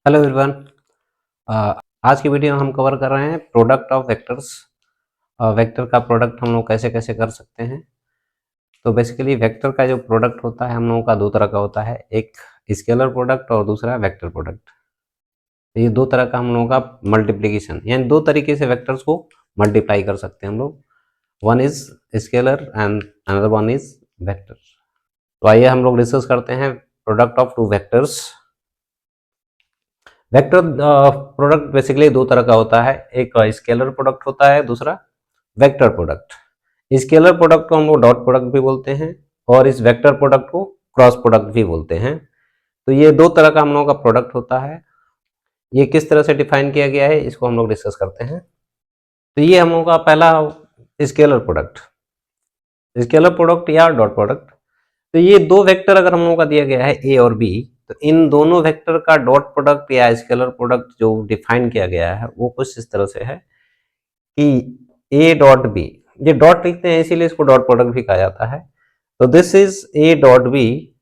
Hello everyone. आज की video में हम कवर कर रहे हैं प्रोडक्ट ऑफ वेक्टर्स। वेक्टर का प्रोडक्ट हम लोग कैसे कैसे कर सकते हैं। तो बेसिकली वेक्टर का जो प्रोडक्ट होता है हम लोगों का दो तरह का होता है, एक स्केलर प्रोडक्ट और दूसरा वेक्टर प्रोडक्ट। तो ये दो तरह का हम लोगों का मल्टीप्लीकेशन, यानी दो तरीके से वेक्टर्स को मल्टीप्लाई कर सकते हैं हम लोग। One is scalar and another one is vector. तो आइए हम लोग डिस्कस करते हैं product of two vectors. Vector product basically दो तरह का होता है, एक स्केलर प्रोडक्ट होता है, दूसरा वेक्टर प्रोडक्ट। स्केलर प्रोडक्ट को हम लोग डॉट प्रोडक्ट भी बोलते हैं और इस वेक्टर प्रोडक्ट को क्रॉस प्रोडक्ट भी बोलते हैं। तो ये दो तरह का हम लोगों का प्रोडक्ट होता है। ये किस तरह से डिफाइन किया गया है इसको हम लोग डिस्कस करते हैं। तो ये हम लोगों का पहला स्केलर प्रोडक्ट, स्केलर प्रोडक्ट या डॉट प्रोडक्ट। तो ये दो वेक्टर अगर हम लोगों का दिया गया है ए और बी, तो इन दोनों वेक्टर का डॉट प्रोडक्ट या स्केलर प्रोडक्ट जो डिफाइन किया गया है वो कुछ इस तरह से है कि ए डॉट बी, ये डॉट लिखते हैं इसीलिए इसको डॉट प्रोडक्ट भी कहा जाता है। तो this is a dot b,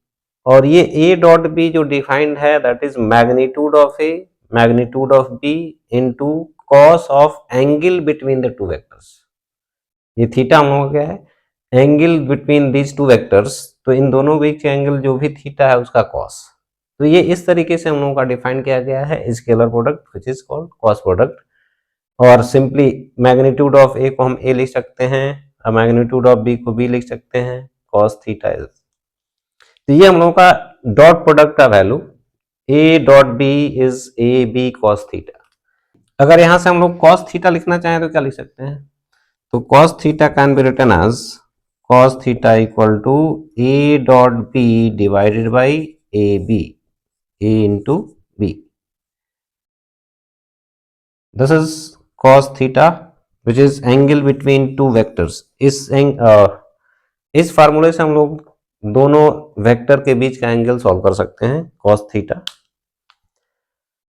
और ये ए डॉट बी जो डिफाइंड है that is magnitude of a magnitude of b into cos of angle between the two vectors. ये थीटा हम लोगों का क्या है, angle between these two vectors. तो इन दोनों बीच का एंगल जो भी थीटा है उसका कॉस। तो ये इस तरीके से हम लोगों का डिफाइन किया गया है scalar product which is called cos product. और सिंपली मैग्नीट्यूड ऑफ ए को हम ए लिख सकते हैं और मैग्नीट्यूड ऑफ बी को बी लिख सकते हैं, कॉस थीटा इज। तो ये हम लोगों का डॉट प्रोडक्ट का value a dot b is a b cos theta. अगर यहां से हम लोग कॉस थीटा लिखना चाहें तो क्या लिख सकते हैं, तो cos theta can be written as cos theta equal to a dot b divided by ab, a into b. This is cos theta which is angle between two vectors. इस फार्मूले से हम लोग दोनों वेक्टर के बीच का एंगल सॉल्व कर सकते हैं, cos थीटा।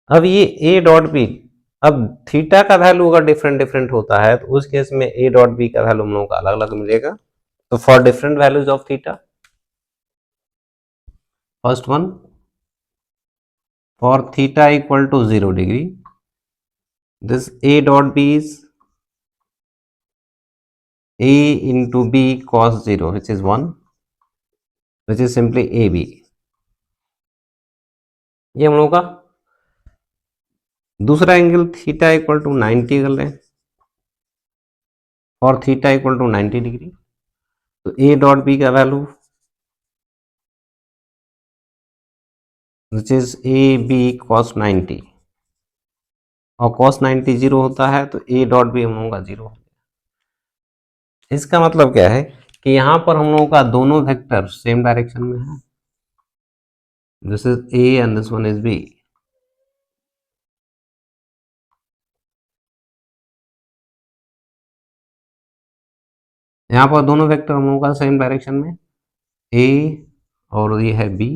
अब ये a डॉट बी, अब थीटा का वैल्यू अगर डिफरेंट डिफरेंट होता है तो उस केस में a डॉट बी का वैल्यू हम लोगों का अलग अलग मिलेगा। तो for different values of theta, first one for theta equal to 0 degree, this a dot b is a into b cos 0 which is 1, which is simply ab। ये हम लोग का दूसरा एंगल थीटा इक्वल टू 90 कर लें और theta equal to 90 degree. तो a dot b का value which is a b cos 90 और cos 90 जीरो होता है तो a डॉट b हम लोगों का जीरो। इसका मतलब क्या है कि यहाँ पर हम लोगों का दोनों वेक्टर सेम डायरेक्शन में है। This is a and this one is b। यहाँ पर दोनों वेक्टर हम लोगों का सेम डायरेक्शन में a और ये है b।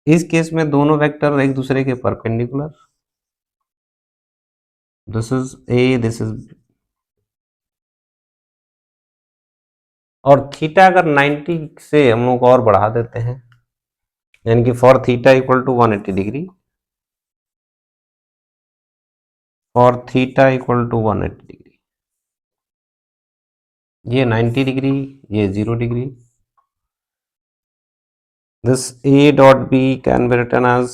इस केस में दोनों वेक्टर एक दूसरे के perpendicular, this is a this is, और थीटा अगर 90 से हम लोग और बढ़ा देते हैं यानी कि for theta equal to 180 degree, for theta equal to 180 degree, ये 90 डिग्री ये 0 degree. This a dot b can be written as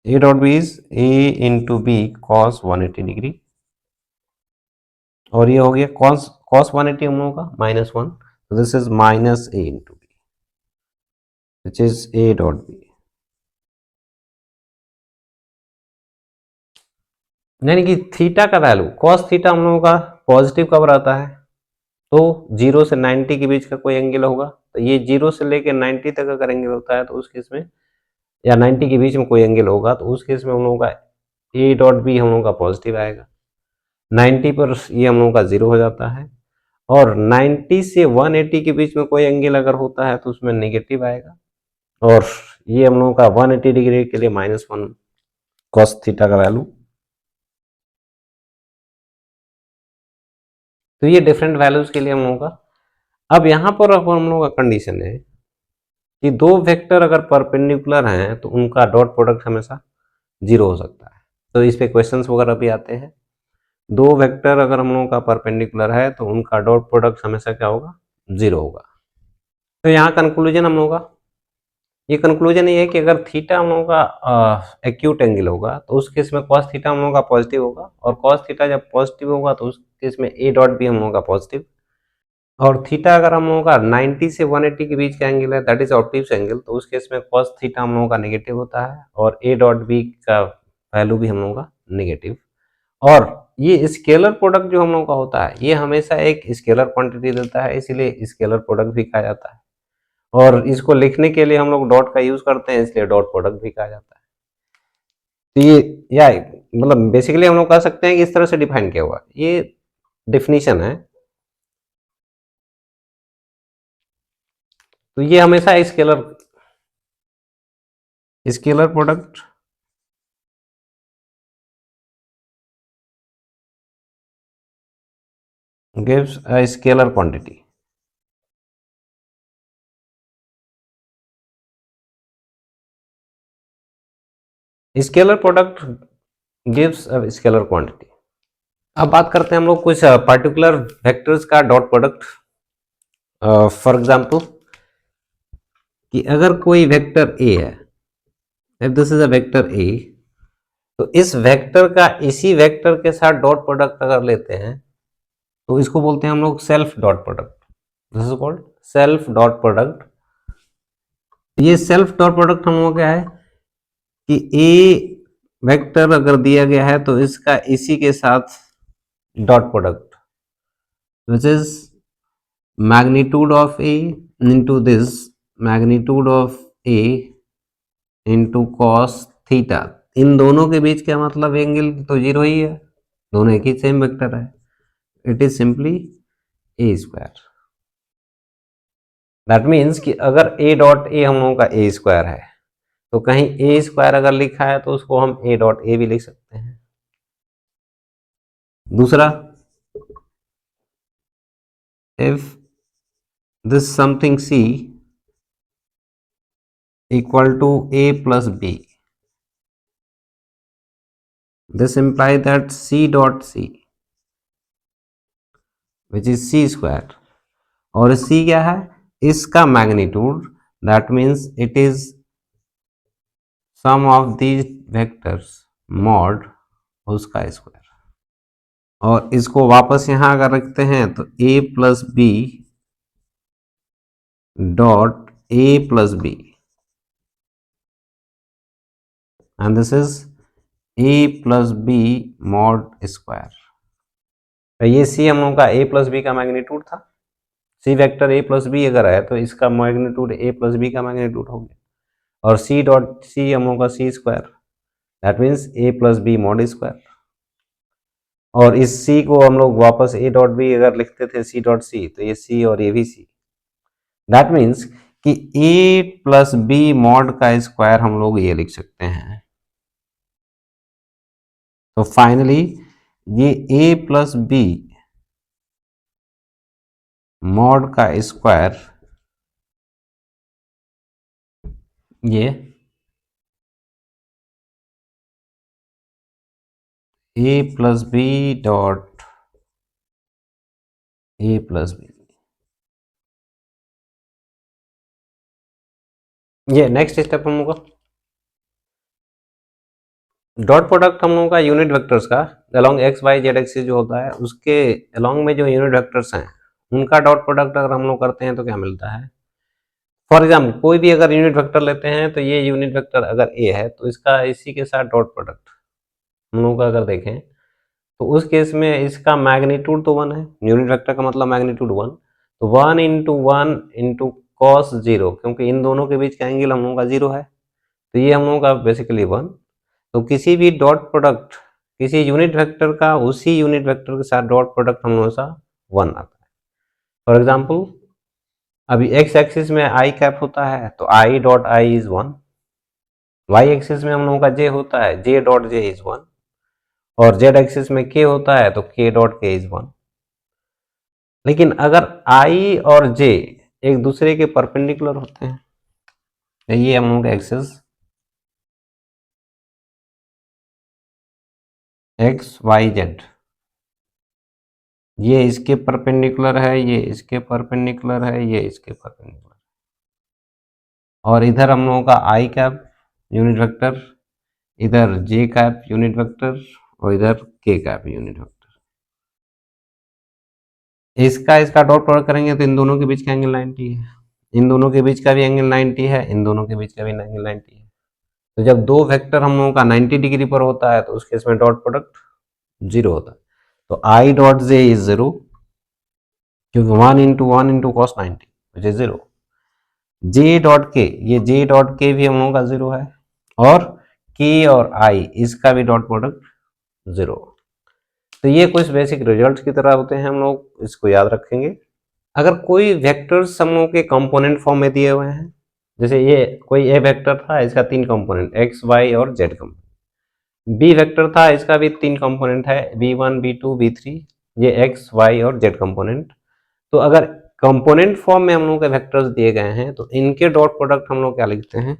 a dot b is a into b cos 180 degree, और ये हो गया कॉस 180 हम लोगों का -1, तो this is minus a into b which is a dot b। यानी कि थीटा का वैल्यू कॉस थीटा हम लोगों का पॉजिटिव कब रहता है, तो 0 से 90 के बीच का कोई एंगल होगा। तो ये 0 से लेकर 90 तक अगर एंगल होता है तो उस केस में, या 90 के बीच में कोई एंगल होगा तो उस केस में हम लोगों का ए डॉट बी हम लोगों का पॉजिटिव आएगा। 90 पर ये हम लोगों का 0 हो जाता है, और 90 से 180 के बीच में कोई एंगल अगर होता है तो उसमें नेगेटिव आएगा, और ये हम लोगों का 180 डिग्री के लिए -1 कॉस थीटा का वैल्यू। तो ये डिफरेंट वैल्यूज के लिए हम लोगों का। अब यहाँ पर अब हम लोगों का कंडीशन है कि दो वेक्टर अगर परपेंडिकुलर हैं तो उनका डॉट प्रोडक्ट हमेशा जीरो हो सकता है। तो इस पे क्वेश्चंस वगैरह भी आते हैं। दो वेक्टर अगर हम लोगों का परपेंडिकुलर है तो उनका डॉट प्रोडक्ट हमेशा क्या होगा, जीरो होगा। तो यहाँ कंक्लूजन हम लोगों का ये कंक्लूजन ये है कि अगर थीटा हम लोगों का एक्यूट एंगल होगा तो उस केस में कॉस थीटा हम लोगों का पॉजिटिव होगा, और कॉस थीटा जब पॉजिटिव होगा तो उस केस में ए डॉट भी हम लोगों का पॉजिटिव। और थीटा अगर हम लोगों का 90 से 180 के बीच का एंगल है, दैट इज ऑप्टिव्स एंगल, तो उस केस में कॉस थीटा हम लोगों का नेगेटिव होता है और ए डॉट बी का वैल्यू भी हम लोगों का नेगेटिव। और ये स्केलर प्रोडक्ट जो हम लोगों का होता है ये हमेशा एक स्केलर क्वांटिटी देता है, इसीलिए स्केलर प्रोडक्ट भी कहा जाता है। और इसको लिखने के लिए हम लोग डॉट का यूज करते हैं, इसलिए डॉट प्रोडक्ट भी कहा जाता है। तो ये या मतलब बेसिकली हम लोग कह सकते हैं कि इस तरह से डिफाइन किया हुआ, ये डिफिनीशन है। तो ये हमेशा scalar product gives a scalar quantity. Scalar product gives a scalar quantity. अब बात करते हैं हम लोग कुछ पर्टिकुलर वेक्टर्स का डॉट प्रोडक्ट। फॉर एग्जांपल कि अगर कोई वेक्टर ए है, if this is a vector A, तो इस वेक्टर का इसी वेक्टर के साथ डॉट प्रोडक्ट अगर लेते हैं तो इसको बोलते हैं हम लोग self dot product. This is called self dot product. ये सेल्फ डॉट प्रोडक्ट हम लोग क्या है कि ए वेक्टर अगर दिया गया है तो इसका इसी के साथ dot product which is magnitude of A into this magnitude of A into cos theta, इन दोनों के बीच क्या मतलब एंगल तो जीरो ही है, दोनों एक ही सेम वेक्टर है। It is simply A square. That means कि अगर ए डॉट ए हम लोगों का ए स्क्वायर है तो कहीं ए स्क्वायर अगर लिखा है तो उसको हम ए डॉट ए भी लिख सकते हैं। दूसरा, if this something c equal to a plus b, this imply that c dot c which is c square, और c क्या है, इसका magnitude, that means it is sum of these vectors mod उसका स्क्वायर। और इसको वापस यहां अगर रखते हैं तो a plus B dot a plus b, and this is a plus B mod square. ये c हम लोगों का a प्लस बी का मैग्नीट्यूड था। C vector a plus b अगर है तो इसका मैग्नीट्यूड ए प्लस बी का मैग्नीट्यूड हो गया, और सी डॉट सी हम लोगों का C square, that means A plus B mod square. और इस सी को हम लोग वापस ए डॉट बी अगर लिखते थे सी डॉट सी, तो ये सी और ये भी सी, दैट मीन्स कि ए प्लस बी मॉड का स्क्वायर हम लोग ये लिख सकते हैं। तो फाइनली ये ए प्लस बी मॉड का स्क्वायर ये A plus B dot A plus B, ये नेक्स्ट स्टेप हम लोग का डॉट प्रोडक्ट हम लोगों का यूनिट वेक्टर्स का along x Y Z axis जो होता है उसके अलोंग में जो यूनिट वेक्टर्स हैं उनका डॉट प्रोडक्ट अगर हम लोग करते हैं तो क्या मिलता है। फॉर एग्जाम्पल कोई भी अगर यूनिट वेक्टर लेते हैं तो ये यूनिट वेक्टर अगर ए है तो इसका इसी के साथ डॉट प्रोडक्ट हम लोग का अगर देखें तो उस केस में इसका मैग्नीट्यूड तो 1 है, यूनिट वेक्टर का मतलब मैग्नीट्यूड 1, तो 1 × 1 × कॉस 0, क्योंकि इन दोनों के बीच का एंगल हम लोगों का 0 है, तो ये हम लोगों का बेसिकली 1। तो किसी भी डॉट प्रोडक्ट किसी यूनिट वेक्टर का उसी यूनिट वेक्टर के साथ डॉट प्रोडक्ट हम लोगों का 1 आता है। फॉर एग्जाम्पल अभी एक्स एक्सिस में आई कैप होता है तो i dot i is 1, y axis में हम लोगों का जे होता है जे डॉट जे इज 1, और जेड एक्सिस में के होता है तो के डॉट के इज 1। लेकिन अगर आई और जे एक दूसरे के परपेंडिकुलर होते हैं, तो ये हम लोग का एक्सेस एक्स वाई जेड, ये इसके परपेंडिकुलर है, ये इसके परपेंडिकुलर है, ये इसके परपेंडिकुलर, और इधर हम लोगों का आई कैप यूनिट वेक्टर, इधर जे कैप यूनिट वेक्टर, और इधर के कैप यूनिट वेक्टर। इसका डॉट प्रोडक्ट करेंगे तो इन दोनों के बीच का एंगल 90 है, इन दोनों के बीच का भी एंगल 90 है, इन दोनों के बीच का भी एंगल 90 है। तो जब दो वेक्टर हम लोगों का 90 डिग्री पर होता है तो उस केस में डॉट प्रोडक्ट 0 होता है। तो आई डॉट जे इज 0, क्योंकि 1 into cos 90 which is 0। J dot के, ये जे डॉट के भी हम लोगों का 0 है, और के और आई इसका भी डॉट प्रोडक्ट 0। तो ये कुछ बेसिक रिजल्ट की तरह होते हैं, हम लोग इसको याद रखेंगे। अगर कोई वेक्टर्स हम लोग के कंपोनेंट फॉर्म में दिए हुए हैं, जैसे ये कोई ए वेक्टर था, इसका 3 कंपोनेंट एक्स वाई और जेड कंपोनेंट, बी वेक्टर था, इसका भी 3 कंपोनेंट है b1 b2 b3, ये एक्स वाई और जेड कंपोनेंट। तो अगर कंपोनेंट फॉर्म में हम लोग के वेक्टर्स दिए गए हैं तो इनके डॉट प्रोडक्ट हम लोग क्या लिखते हैं,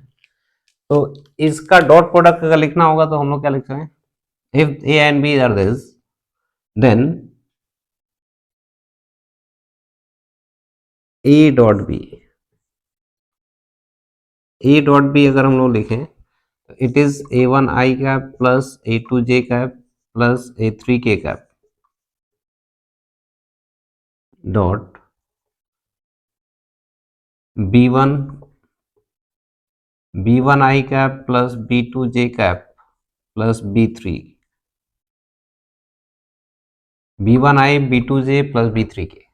तो इसका डॉट प्रोडक्ट अगर लिखना होगा तो हम लोग क्या लिखते हैं, if a and b are this then a dot b, a dot b अगर हम लोग लिखें तो it is a1 i cap plus a2 j cap plus a3 k cap dot b1 i cap plus b2 j cap plus b1 i b2 j plus b3 k.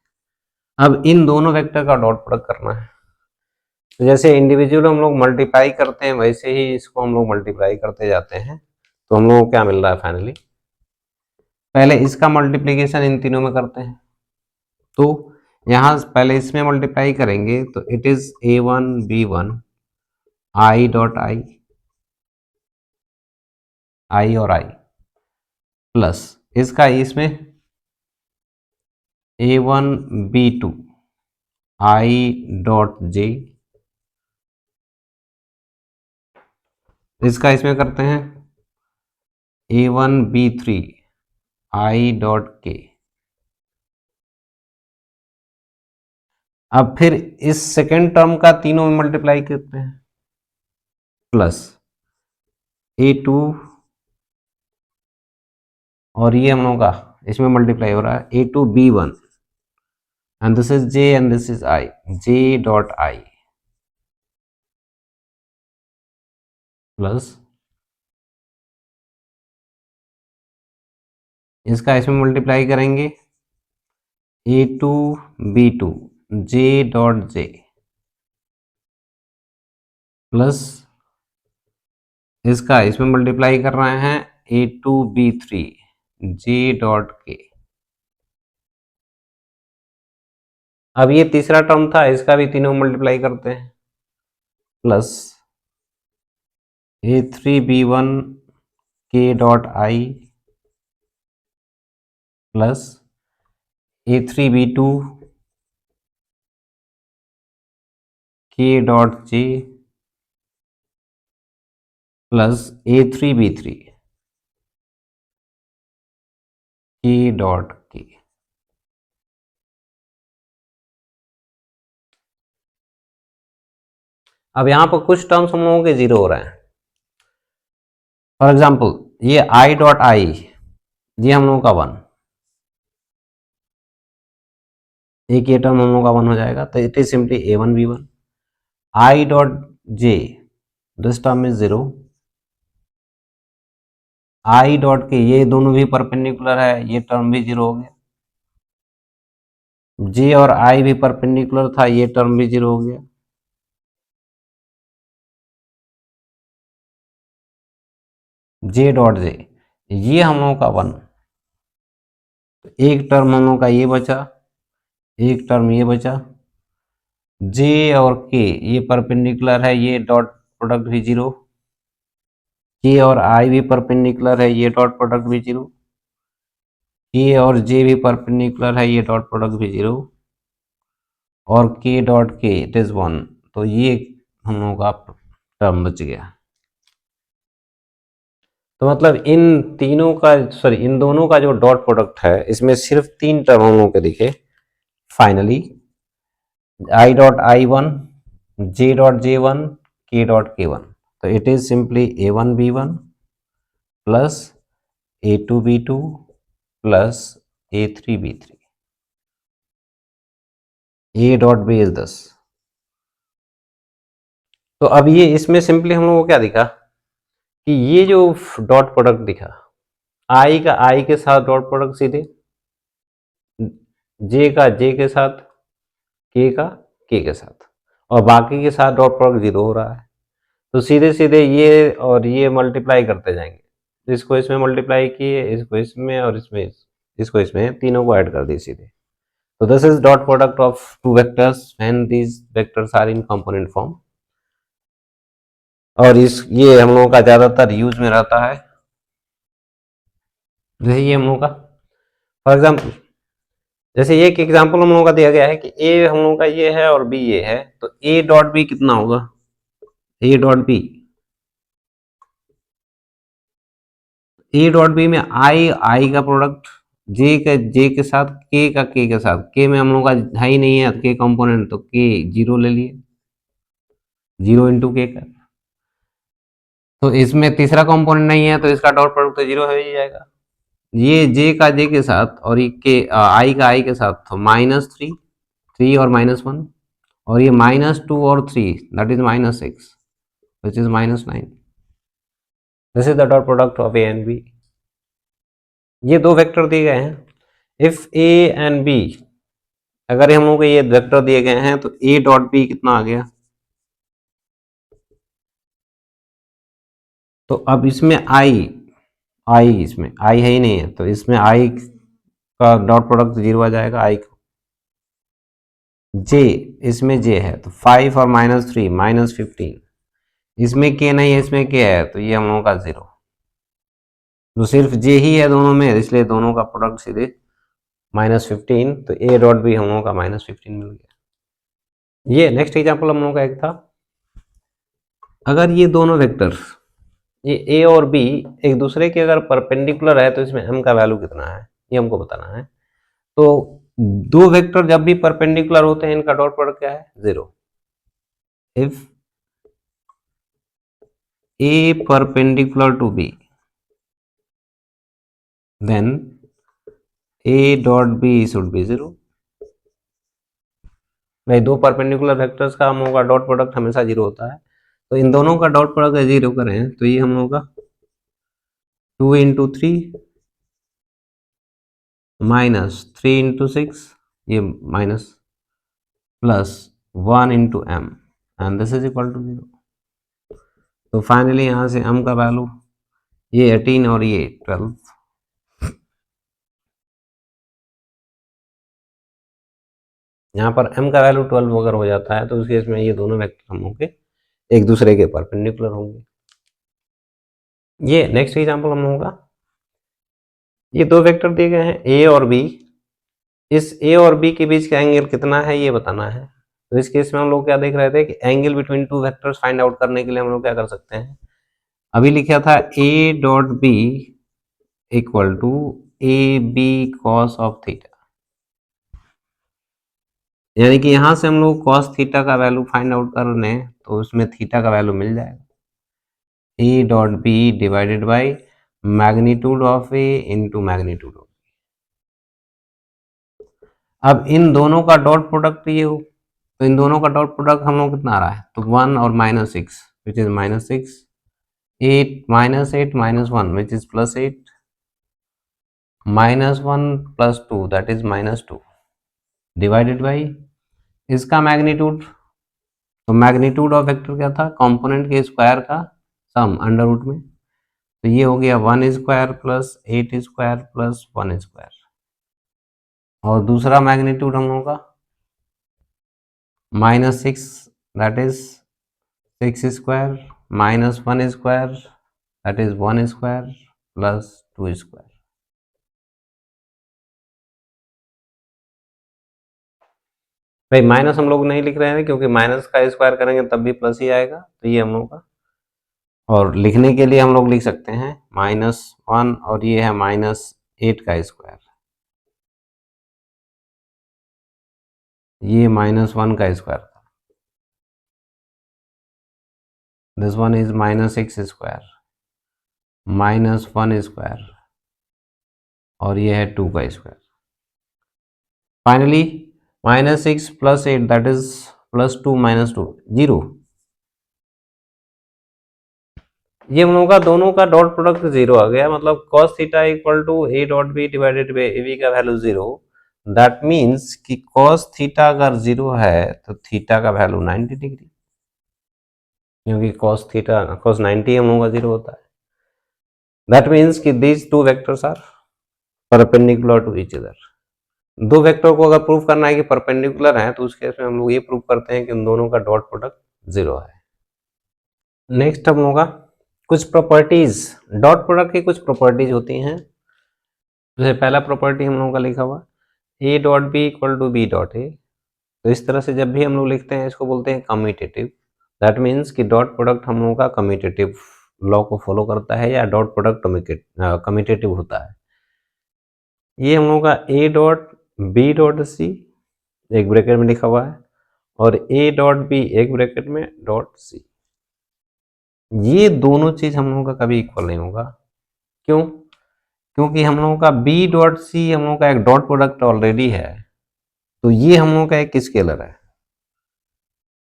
अब इन दोनों vector का dot product करना है। तो जैसे individual हम लोग मल्टीप्लाई करते हैं वैसे ही इसको हम लोग मल्टीप्लाई करते जाते हैं। तो हम लोग को क्या मिल रहा है फाइनली, पहले इसका मल्टीप्लीकेशन इन तीनों में करते हैं, तो यहाँ पहले इसमें मल्टीप्लाई करेंगे तो it is a1 b1 I dot आई और आई प्लस इसका इसमें a1 b2 I dot J, इसका इसमें करते हैं a1 b3 आई डॉट के। अब फिर इस सेकेंड टर्म का तीनों में मल्टीप्लाई करते हैं प्लस a2, और ये हम लोगों का इसमें मल्टीप्लाई हो रहा है a2 b1 and this is j and this is I, j dot I plus इसका इसमें मल्टीप्लाई करेंगे a2 b2 j dot j plus इसका इसमें मल्टीप्लाई कर रहे हैं a2 b3 j dot k। अब ये तीसरा टर्म था, इसका भी तीनों मल्टीप्लाई करते हैं plus a3 b1 k dot I plus a3 b2 k dot j plus a3 b3 k dot k। अब यहाँ पर कुछ टर्म्स हम लोगों के जीरो हो रहे हैं। फॉर एग्जाम्पल ये आई डॉट आई, ये हम लोगों का 1, एक ये टर्म हम लोगों का 1 हो जाएगा, तो it is simply a1 b1 I dot J, this term is 0, I dot के, ये दोनों भी परपेंडिकुलर है, ये टर्म भी 0 हो गया, जे और आई भी परपेंडिकुलर था, ये टर्म भी 0 हो गया, जे डॉट जे, ये हम लोगों का 1, तो एक टर्म हम लोगों का ये बचा, एक टर्म ये बचा, जे और के ये परपेंडिकुलर है, ये डॉट प्रोडक्ट भी 0, के और आई भी परपेंडिकुलर है, ये डॉट प्रोडक्ट भी 0, ए और जे भी परपेंडिकुलर है, ये डॉट प्रोडक्ट भी 0 और के डॉट के इट इज 1, तो ये हम लोगों का टर्म बच गया। तो मतलब इन तीनों का सॉरी इन दोनों का जो डॉट प्रोडक्ट है इसमें सिर्फ 3 टर्म हम लोगों के दिखे finally, i dot i one, j dot j one, k dot k one. तो it is simply a one b one plus a two b two plus a three b three, a dot b is 10। तो अब ये इसमें simply हम लोगों को क्या दिखा कि ये जो डॉट प्रोडक्ट दिखा, आई का आई के साथ डॉट प्रोडक्ट सीधे, जे का जे के साथ, के का के के साथ, और बाकी के साथ डॉट प्रोडक्ट 0 हो रहा है। तो सीधे सीधे ये और ये मल्टीप्लाई करते जाएंगे, इसको इसमें मल्टीप्लाई किए, इसको इसमें और इसमें इसको इसमें, तीनों को ऐड कर दिए सीधे। तो this is dot product of two vectors when these vectors are in component form. और इस ये हम लोगों का ज्यादातर यूज में रहता है, जैसे ये हम लोगों का फॉर एग्जाम्पल, जैसे एक एग्जाम्पल हम लोगों का दिया गया है कि ए हम लोगों का ये है और बी ये है, तो ए डॉट बी कितना होगा, a dot b, a dot b में आई आई का प्रोडक्ट, जे का जे के साथ, के का के के साथ, के में हम लोग का है ही नहीं है के कंपोनेंट, तो के 0 ले लिए, 0 इंटू के का। तो इसमें तीसरा कंपोनेंट नहीं है तो इसका डॉट प्रोडक्ट तो 0 हो ही जाएगा। ये जे का जे के साथ और ये के आई का आई के साथ, तो -3, 3 और -1, और ये -2 और 3 that is -6 which is -9। This is the dot product of a and b. ये दो वेक्टर दिए गए हैं, इफ ए एंड बी, अगर हम लोग को ये वेक्टर दिए गए हैं तो ए डॉट बी कितना आ गया, तो अब इसमें आई आई इसमें आई है ही नहीं है, तो इसमें आई का डॉट प्रोडक्ट 0 आ जाएगा, आई जे, इसमें जे है तो 5 और -3 -15, इसमें के नहीं है, इसमें के है, तो ये हम लोगों का 0, तो सिर्फ जे ही है दोनों में, इसलिए दोनों का प्रोडक्ट सीधे -15, तो ए डॉट बी हम लोगों का -15 मिल गया। ये नेक्स्ट एग्जाम्पल हम लोगों का एक था, अगर ये दोनों वेक्टर ये ए और बी एक दूसरे के अगर परपेंडिकुलर है तो इसमें m का वैल्यू कितना है ये हमको बताना है। तो दो वेक्टर जब भी परपेंडिकुलर होते हैं इनका डॉट प्रोडक्ट क्या है, 0। If a perpendicular to b then a dot b should be 0। भाई दो परपेंडिकुलर वेक्टर्स का हम लोगों का डॉट प्रोडक्ट हमेशा 0 होता है, तो इन दोनों का डॉट प्रोडक्ट 0 करें तो ये हम लोगों का 2 इंटू 3 -3 इंटू 6, ये minus plus 1 into m and this is equal to 0। तो फाइनली यहाँ से m का वैल्यू ये 18 और ये 12, यहाँ पर m का वैल्यू 12 अगर हो जाता है तो उस केस में ये दोनों वेक्टर हम होंगे एक दूसरे के परपेंडिकुलर होंगे। ये नेक्स्ट एग्जांपल हम लोगों का, ये दो वेक्टर दिए गए हैं a और b, इस a और b के बीच का एंगल कितना है ये बताना है। तो इस केस में हम लोग क्या देख रहे थे कि angle between two vectors find out करने के लिए हम लोग क्या कर सकते हैं, अभी लिखा था a dot B equal to a b cos of theta, यानी कि यहां से हम लोग कॉस थीटा का वैल्यू फाइंड आउट कर रहे हैं तो उसमें थीटा का वैल्यू मिल जाएगा, a dot b divided by magnitude of a into magnitude of. अब इन दोनों का डॉट प्रोडक्ट ये हो, तो इन दोनों का डॉट प्रोडक्ट हम लोग कितना आ रहा है, तो 1 और -6 which is -6, 8 -8 -1 which is +8, -1 +2 that is -2 divided by इसका मैग्नीट्यूड, तो मैग्नीट्यूड ऑफ वेक्टर क्या था, कंपोनेंट के स्क्वायर का सम अंडर रूट में, तो ये हो गया 1 square plus 8 square plus 1 square, और दूसरा मैग्नीट्यूड हम लोगों का -6 that is 6 square -1 square that is 1 square plus 2 square. भाई माइनस हम लोग नहीं लिख रहे हैं क्योंकि माइनस का स्क्वायर करेंगे तब भी प्लस ही आएगा, तो ये हम लोग का, और लिखने के लिए हम लोग लिख सकते हैं -1 और ये है -8 का स्क्वायर, ये -1 का square, this one is -6 square, -1 square, और ये है 2 का स्क्वायर। Finally -6 + 8 that is +2 -2 0। ये हम लोगों का दोनों का डॉट प्रोडक्ट 0 आ गया, मतलब cos theta equal to a dot b divided by a b का वैल्यू 0। दैट मीन्स कि cos थीटा अगर 0 है तो थीटा का वैल्यू 90 डिग्री, क्योंकि cos 90 हम लोगों का 0 होता है। दैट मीन्स कि these two vectors are perpendicular to each other. दो वेक्टर को अगर प्रूव करना है कि परपेंडिकुलर है तो उस केस में हम लोग ये प्रूव करते हैं कि उन दोनों का डॉट प्रोडक्ट 0 है। नेक्स्ट हम लोग का कुछ प्रॉपर्टीज, डॉट प्रोडक्ट की कुछ प्रॉपर्टीज होती हैं। जैसे पहला प्रॉपर्टी हम लोगों का लिखा हुआ a dot B equal to b dot a, तो इस तरह से जब भी हम लोग लिखते हैं इसको बोलते हैं कम्यूटेटिव। दैट मीन्स कि डॉट प्रोडक्ट हम लोगों का कम्यूटेटिव लॉ को फॉलो करता है या डॉट प्रोडक्ट कम्यूटेटिव होता है। ये हम लोगों का a dot b dot c एक ब्रैकेट में लिखा हुआ है और a डॉट बी एक ब्रैकेट में डॉट सी, ये दोनों चीज हम लोगों का कभी इक्वल नहीं होगा। क्यों? क्योंकि हम लोगों का b डॉट सी हम लोगों का एक डॉट प्रोडक्ट ऑलरेडी है, तो ये हम लोगों का एक स्केलर है,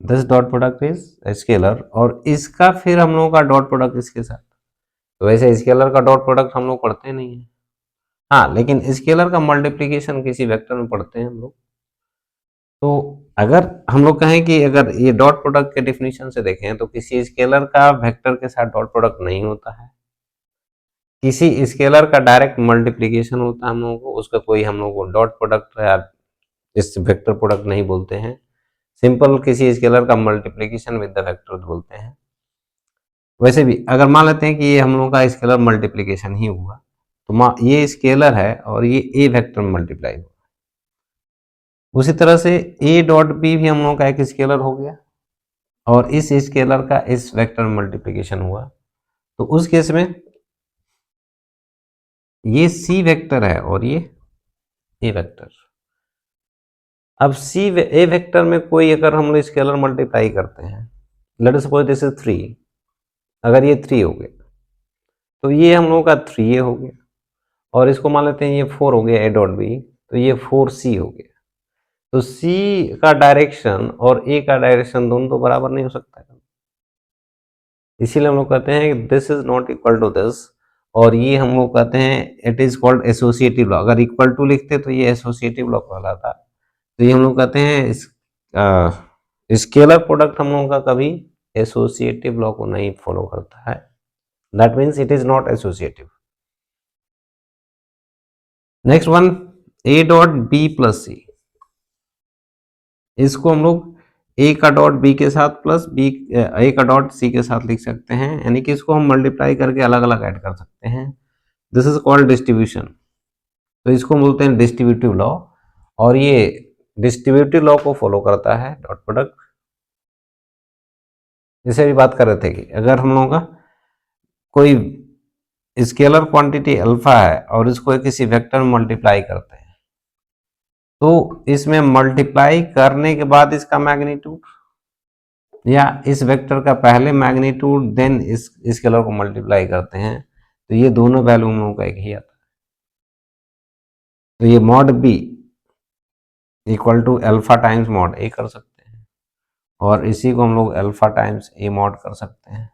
this dot product is scalar, और इसका फिर हम लोगों का डॉट प्रोडक्ट इसके साथ, तो वैसे स्केलर का डॉट प्रोडक्ट हम लोग पढ़ते नहीं है। हाँ, लेकिन स्केलर का मल्टीप्लिकेशन किसी वेक्टर में पढ़ते हैं हम लोग। तो अगर हम लोग कहें कि अगर ये डॉट प्रोडक्ट के डेफिनेशन से देखें तो किसी स्केलर का वेक्टर के साथ डॉट प्रोडक्ट नहीं होता है, किसी स्केलर का डायरेक्ट मल्टीप्लिकेशन होता है हम लोगों को, उसका कोई हम लोग को डॉट प्रोडक्ट या इस वेक्टर प्रोडक्ट नहीं बोलते हैं। सिंपल किसी स्केलर का मल्टीप्लिकेशन विद द वेक्टर बोलते हैं। वैसे भी अगर मान लेते हैं कि ये हम लोगों का स्केलर मल्टीप्लिकेशन ही हुआ, तो ये स्केलर है और ये ए वेक्टर मल्टीप्लाई हुआ, उसी तरह से ए डॉट बी भी हम लोगों का एक स्केलर हो गया और इस स्केलर का इस वेक्टर मल्टीप्लिकेशन हुआ, तो उस केस में ये सी वेक्टर है और ये ए वेक्टर। अब सी ए वेक्टर में कोई अगर हम लोग स्केलर मल्टीप्लाई करते हैं, late us suppose this is 3, अगर ये 3 हो गया तो ये हम लोगों का 3a हो गया, और इसको मान लेते हैं ये 4 हो गया ए डॉट बी, तो ये 4c हो गया। तो c का डायरेक्शन और a का डायरेक्शन दोनों तो बराबर नहीं हो सकता है, इसीलिए हम लोग कहते हैं कि this is not equal to this, और ये हम लोग कहते हैं it is called associative law. अगर इक्वल टू लिखते तो ये एसोसिएटिव लॉ कहलाता। तो ये हम लोग कहते हैं स्केलर प्रोडक्ट हम लोगों का कभी एसोसिएटिव लॉ को नहीं फॉलो करता है, that means it is not associative. Next one a dot B plus C, इसको हम लोग a का डॉट b के साथ प्लस b a का डॉट c के साथ लिख सकते हैं, यानी कि इसको हम मल्टीप्लाई करके अलग अलग ऐड कर सकते हैं। दिस इज कॉल्ड डिस्ट्रीब्यूशन, तो इसको बोलते हैं डिस्ट्रीब्यूटिव लॉ, और ये डिस्ट्रीब्यूटिव लॉ को फॉलो करता है डॉट प्रोडक्ट। जैसे भी बात कर रहे थे कि अगर हम लोगों का कोई स्केलर क्वांटिटी अल्फा है और इसको किसी वेक्टर में मल्टीप्लाई करते हैं, तो इसमें मल्टीप्लाई करने के बाद इसका मैग्नीट्यूड या इस वेक्टर का पहले मैग्नीट्यूड देन इस स्केलर को मल्टीप्लाई करते हैं, तो ये दोनों वैल्यू हम लोगों का एक ही आता है। तो ये mod B equal to alpha times mod A कर सकते हैं, और इसी को हम लोग अल्फा टाइम्स ए मॉड कर सकते हैं।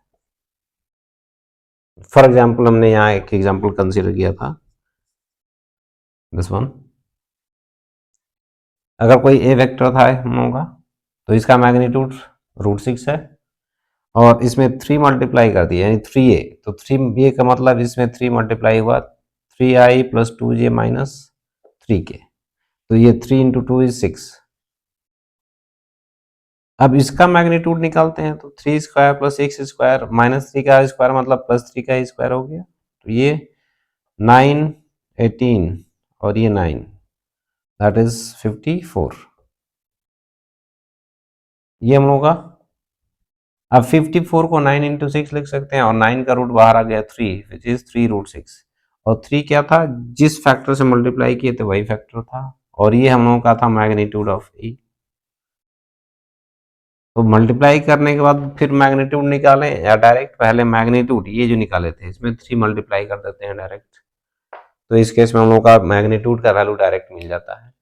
फॉर एग्जाम्पल हमने यहाँ एक एग्जाम्पल कंसिडर किया था, दिस वन। अगर कोई ए वेक्टर था हम लोगों का, तो इसका मैग्नीट्यूड √6 है, और इसमें 3 मल्टीप्लाई कर दिया यानी 3a, तो 3a का मतलब इसमें 3 मल्टीप्लाई हुआ 3i + 2j - 3k, तो ये 3 × 2 = 6। अब इसका मैग्नीट्यूड निकालते हैं, तो 3 स्क्वायर + 6 स्क्वायर -3 का स्क्वायर मतलब +3 का स्क्वायर हो गया, तो ये 9 18 और ये 9 दैट इज 54। ये हम लोग का, अब 54 को 9 इंटू 6 लिख सकते हैं और 9 का रूट बाहर आ गया 3 विच इज 3 रूट 6 और 3 क्या था, जिस फैक्टर से मल्टीप्लाई किए थे वही फैक्टर था और ये हम लोगों का था मैग्नीट्यूड ऑफ ए। तो मल्टीप्लाई करने के बाद फिर मैग्नीट्यूड निकालें या डायरेक्ट पहले मैग्नीट्यूड ये जो निकाले थे इसमें 3 मल्टीप्लाई कर देते हैं डायरेक्ट, तो इस केस में हम लोग का मैग्नीट्यूड का वैल्यू डायरेक्ट मिल जाता है।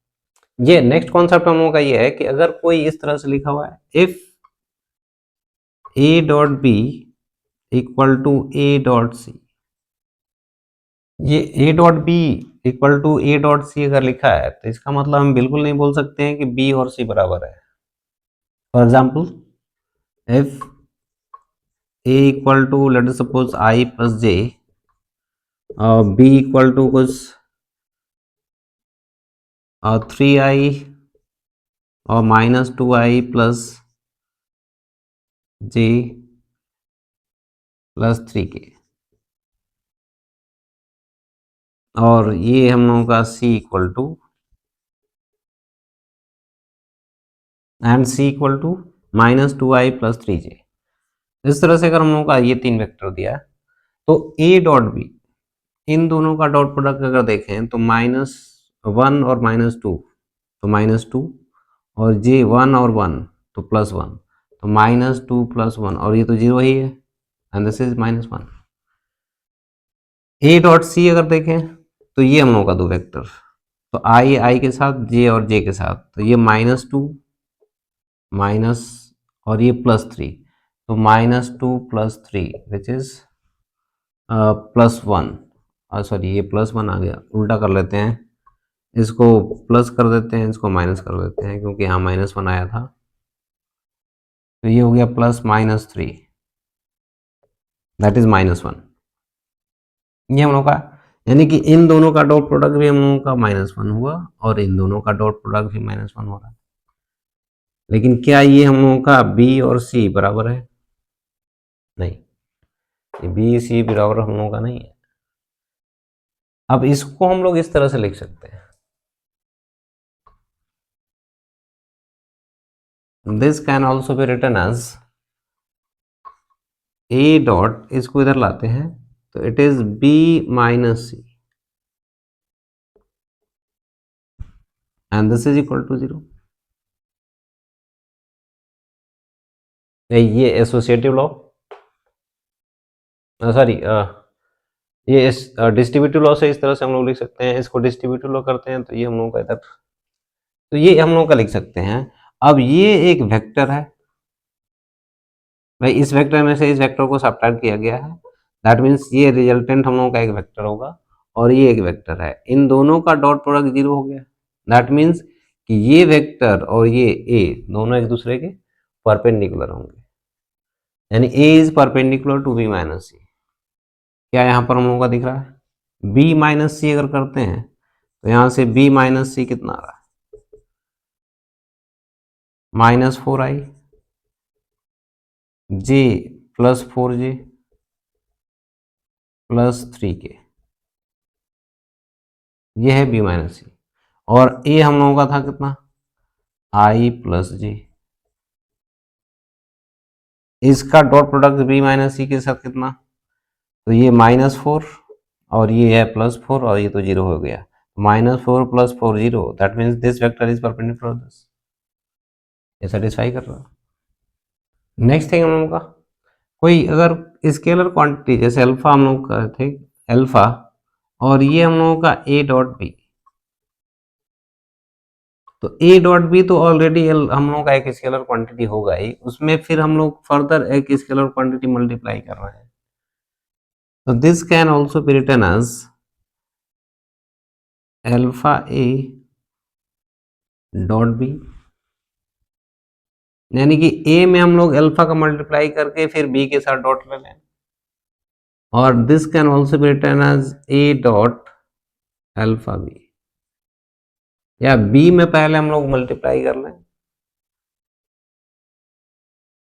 ये नेक्स्ट कॉन्सेप्ट हम लोगों का ये है कि अगर कोई इस तरह से लिखा हुआ है if A dot B equal to A dot सी, ये ए dot B equal to A dot सी अगर लिखा है तो इसका मतलब हम बिल्कुल नहीं बोल सकते हैं कि बी और सी बराबर है। For example if A equal to let us suppose I plus J और बी इक्वल टू कुछ 3i और -2i प्लस जे प्लस 3k और ये हम लोगों का c equal to and c equal to -2i plus 3j। इस तरह से अगर हम लोगों का ये 3 वेक्टर दिया है तो a डॉट बी इन दोनों का डॉट प्रोडक्ट अगर देखें तो -1 और -2 तो -2 और जे 1 और 1 तो +1 तो -2 + 1 और ये तो 0 ही है and this is -1। A dot सी अगर देखें तो ये हम लोगों का 2 वेक्टर, तो आई के साथ जे और जे के साथ तो ये -2 माइनस और ये +3 तो -2 + 3 विच इज +1 सॉरी ये +1 आ गया, उल्टा कर लेते हैं, इसको प्लस कर देते हैं इसको माइनस कर देते हैं क्योंकि यहाँ -1 आया था, तो ये हो गया +-3 दैट इज -1। ये हम लोग का यानी कि इन दोनों का डॉट प्रोडक्ट भी हम लोगों का -1 हुआ और इन दोनों का डॉट प्रोडक्ट भी -1 हो रहा है। लेकिन क्या ये हम लोगों का बी और सी बराबर है? नहीं, ये बी सी बराबर हम लोगों का नहीं है। अब इसको हम लोग इस तरह से लिख सकते हैं, this can also be written as a dot, इसको इधर लाते हैं तो it is b minus c and this is equal to 0। ये एसोसिएटिव लॉ, सॉरी ये डिस्ट्रीब्यूटिव लॉ से इस तरह से हम लोग लिख सकते हैं, इसको डिस्ट्रीब्यूटिव लॉ करते हैं तो ये हम लोगों का इधर, तो ये हम लोग का लिख सकते हैं। अब ये एक वेक्टर है भाई, इस वेक्टर में से इस वेक्टर को सब्ट्रैक्ट किया गया है, दैट मीन्स ये रिजल्टेंट हम लोगों का एक वेक्टर होगा और ये एक वेक्टर है, इन दोनों का डॉट प्रोडक्ट 0 हो गया, दैट मीन्स कि ये वेक्टर और ये ए दोनों एक दूसरे के परपेंडिकुलर होंगे, यानी A is perpendicular to B minus C. क्या यहाँ पर हम लोगों का दिख रहा है? बी माइनस सी अगर करते हैं तो यहाँ से बी माइनस सी कितना आ रहा है? -4i जे +4j +3k, ये है बी माइनस सी और ए हम लोगों का था कितना? i प्लस जे, इसका डॉट प्रोडक्ट बी माइनस सी के साथ कितना? तो ये -4 और ये है +4 और ये तो 0 हो गया, -4 + 4 0, that means this vector is perpendicular this, ये सेटिस्फाई कर रहा है। नेक्स्ट थिंग हम लोगों का, कोई अगर स्केलर क्वांटिटी जैसे अल्फा हम लोग का थे, अल्फा और ये हम लोगों का ए डॉट बी, तो ए डॉट बी तो ऑलरेडी हम लोगों का एक स्केलर क्वांटिटी होगा ही, उसमें फिर हम लोग फर्दर एक स्केलर क्वांटिटी मल्टीप्लाई कर रहे हैं, तो this can also be written as alpha a dot b, यानी कि ए में हम लोग अल्फा का मल्टीप्लाई करके फिर बी के साथ डॉट ले लें, और this can also be written as a dot alpha b, या बी में पहले हम लोग मल्टीप्लाई कर लें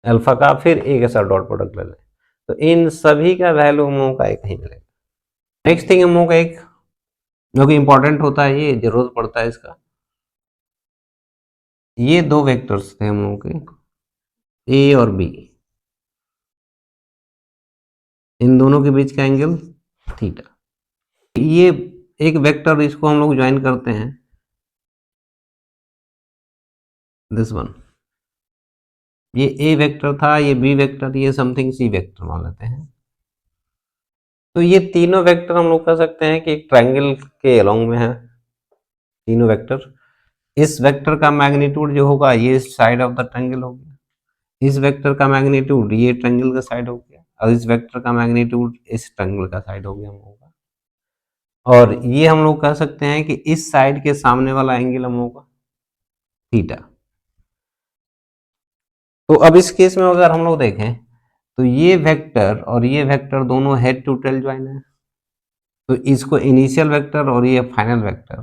अल्फा का, फिर ए के साथ डॉट प्रोडक्ट ले लें, तो इन सभी का वैल्यू हम लोगों का एक ही मिलेगा। नेक्स्ट थिंग हम लोगों का एक जो कि इंपॉर्टेंट होता है, ये जरूरत पड़ता है इसका, ये 2 वेक्टर्स थे हम लोगों के, ए और बी, इन दोनों के बीच का एंगल थीटा। ये एक वेक्टर, इसको हम लोग ज्वाइन करते हैं, दिस वन, ये ए वेक्टर था, ये बी वेक्टर, ये समथिंग सी वेक्टर मान लेते हैं। तो ये तीनों वेक्टर हम लोग कह सकते हैं कि एक ट्रायंगल के अलोंग में है, तीनों वेक्टर। इस वेक्टर का मैग्नीट्यूड जो होगा ये साइड ऑफ द ट्रायंगल हो गया, इस वेक्टर का मैग्नीट्यूड ये ट्रायंगल का साइड हो गया, और इस वेक्टर का मैग्नीट्यूड इस ट्रायंगल का साइड हो गया हम लोगों का। और ये हम लोग कह सकते हैं कि इस साइड के सामने वाला एंगल हम लोगों का थीटा। तो अब इस केस में अगर हम लोग देखें तो ये वेक्टर और ये वेक्टर दोनों हेड टू टेल ज्वाइन है, तो इसको इनिशियल वेक्टर और ये फाइनल वेक्टर,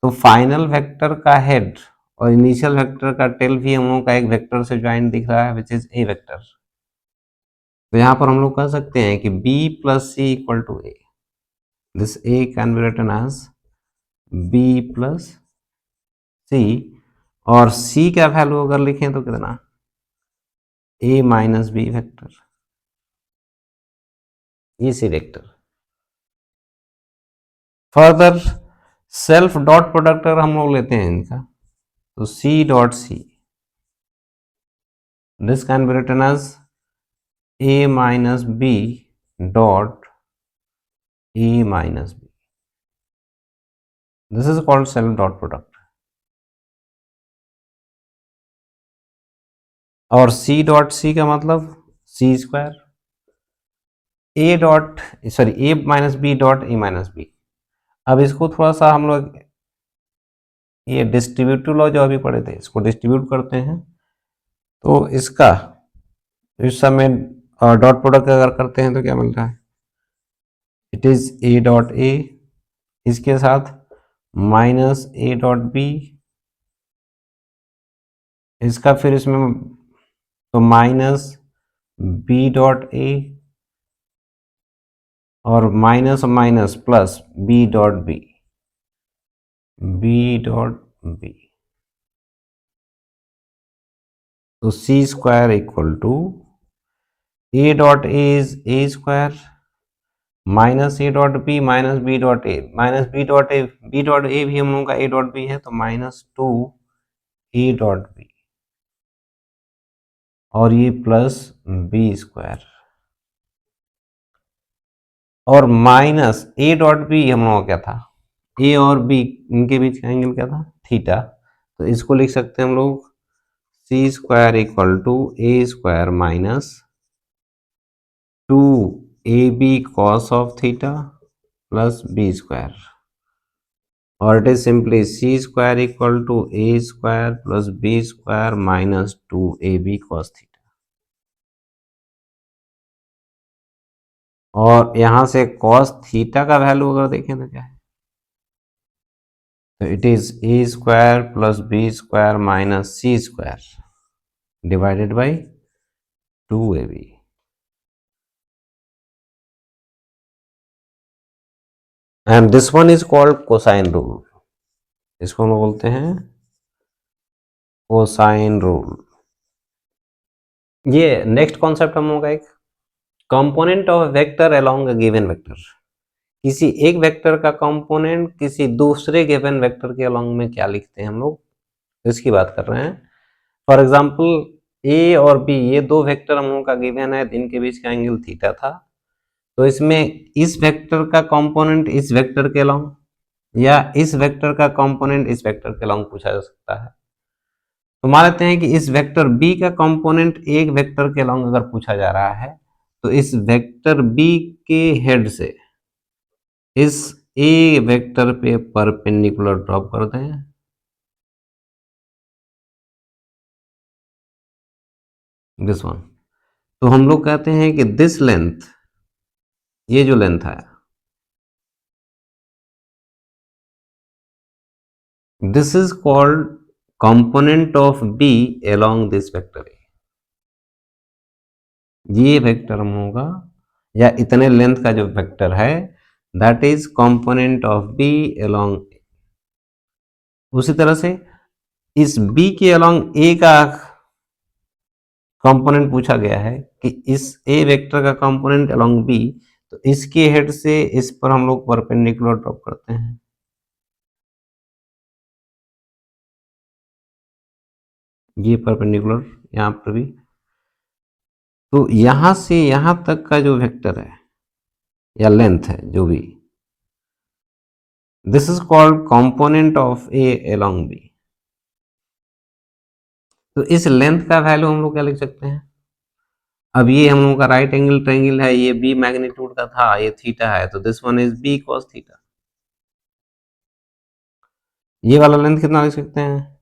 तो फाइनल वेक्टर का हेड और इनिशियल वेक्टर का टेल भी हम लोगों का एक वेक्टर से ज्वाइन दिख रहा है, विच इज ए वेक्टर। तो यहाँ पर हम लोग कह सकते हैं कि b plus C equal to A, this a can be written as b plus C, और c का वैल्यू अगर लिखें तो कितना, a माइनस बी वेक्टर, ये c vector. Further self dot product अगर हम लोग लेते हैं इनका, तो c dot c, this can be written as a minus b dot a minus b, this is called self dot product. और c dot c का मतलब c square, a dot sorry a minus b dot a minus b. अब इसको थोड़ा सा हम लोग ये डिस्ट्रीब्यूटिव लॉ जो अभी पढ़े थे इसको डिस्ट्रीब्यूट करते हैं, तो इसका इस समय डॉट प्रोडक्ट अगर करते हैं तो क्या मिलता है, इट इज ए डॉट ए, इसके साथ माइनस ए डॉट बी, इसका फिर इसमें तो माइनस बी डॉट ए, और minus minus plus B dot b, b dot b. तो c square equal to A dot a is a square minus a dot b minus b dot a, minus b dot a, b dot a भी हम लोगों का a dot b है, तो minus two ए dot b, और ये plus b square, और minus a dot b हम लोगों का क्या था, ए और बी इनके बीच का एंगल क्या था, थीटा। तो इसको लिख सकते हैं हम लोग c square equal to a square minus two a b cos of theta plus b square, और it is simply c square equal to a square plus b square minus two a b cos theta. और यहां से cos theta का value अगर देखें तो क्या है, तो it is a square plus b square minus c square divided by two a b. And this one is called cosine rule, इसको हम बोलते हैं कोसाइन रूल। ये नेक्स्ट कॉन्सेप्ट हम लोग का एक component of vector along a given vector, किसी एक वेक्टर का कंपोनेंट किसी दूसरे गिवन वेक्टर के अलोंग में क्या लिखते हैं हम लोग, इसकी बात कर रहे हैं। फॉर एग्जांपल ए और बी ये दो वेक्टर हम लोगों का गिवन है, इनके बीच का एंगल थीटा था, तो इसमें इस वेक्टर का कंपोनेंट इस वेक्टर के अलोंग या इस वेक्टर का कंपोनेंट इस वेक्टर के अलोंग पूछा जा सकता है। तो मान लेते हैं कि इस वेक्टर बी का कंपोनेंट एक वेक्टर के अलोंग अगर पूछा जा रहा है, तो इस वेक्टर बी के हेड से इस ए वेक्टर पे परपेंडिकुलर ड्रॉप कर दें, दिस वन। तो हम लोग कहते हैं कि दिस लेंथ, ये जो लेंथ है, this is called component of b along this vector a. ये वेक्टर हम होगा या इतने लेंथ का जो वेक्टर है that is component of b along. उसी तरह से इस बी के अलोंग ए का कंपोनेंट पूछा गया है कि इस ए वेक्टर का कंपोनेंट अलोंग बी, तो इसके हेड से इस पर हम लोग परपेंडिकुलर ड्रॉप करते हैं। ये परपेंडिकुलर यहाँ पर भी, तो यहां से यहां तक का जो वेक्टर है या लेंथ है जो भी, this is called component of a along b. तो इस लेंथ का वैल्यू हम लोग क्या लिख सकते हैं? अब ये हम लोगों का राइट एंगल ट्रायंगल है, ये बी मैग्नीट्यूड का था, ये थीटा है, तो this one is b cos theta. ये वाला लेंथ कितना लिख सकते हैं?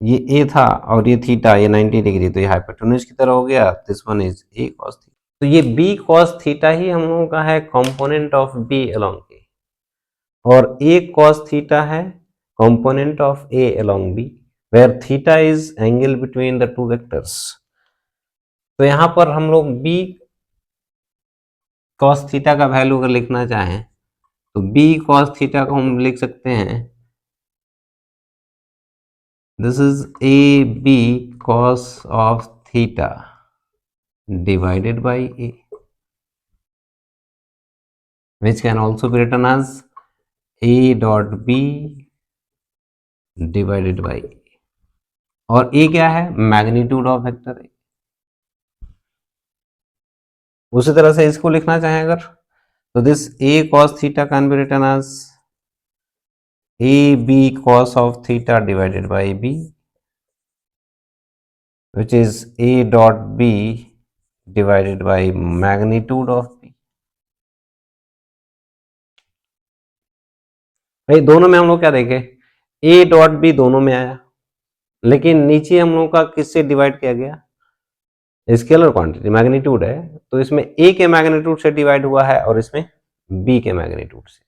ये ए था और ये थीटा, ये 90 डिग्री, तो ये हाइपोटेन्यूज की तरह हो गया, this one is A cos theta. तो ये बी कॉस थीटा ही हम लोगों का है component of b along a, और ए कॉस थीटा है component of a along b, where theta is angle between the two vectors. तो यहां पर हम लोग बी कॉस थीटा का वैल्यू अगर लिखना चाहें तो बी कॉस थीटा को हम लिख सकते हैं, this is a b cos of theta divided by a, which can also be written as a dot b divided by a, और a क्या है? Magnitude of vector A. उसी तरह से इसको लिखना चाहें अगर, तो this a cos theta can be written as a b cos of theta divided by b, which is a dot b divided by magnitude of b। भाई दोनों में हम लोग क्या देखे, a डॉट b दोनों में आया, लेकिन नीचे हम लोग का किससे डिवाइड किया गया? स्केलर क्वांटिटी मैग्नीट्यूड है, तो इसमें a के मैग्नीट्यूड से डिवाइड हुआ है और इसमें b के मैग्नीट्यूड से।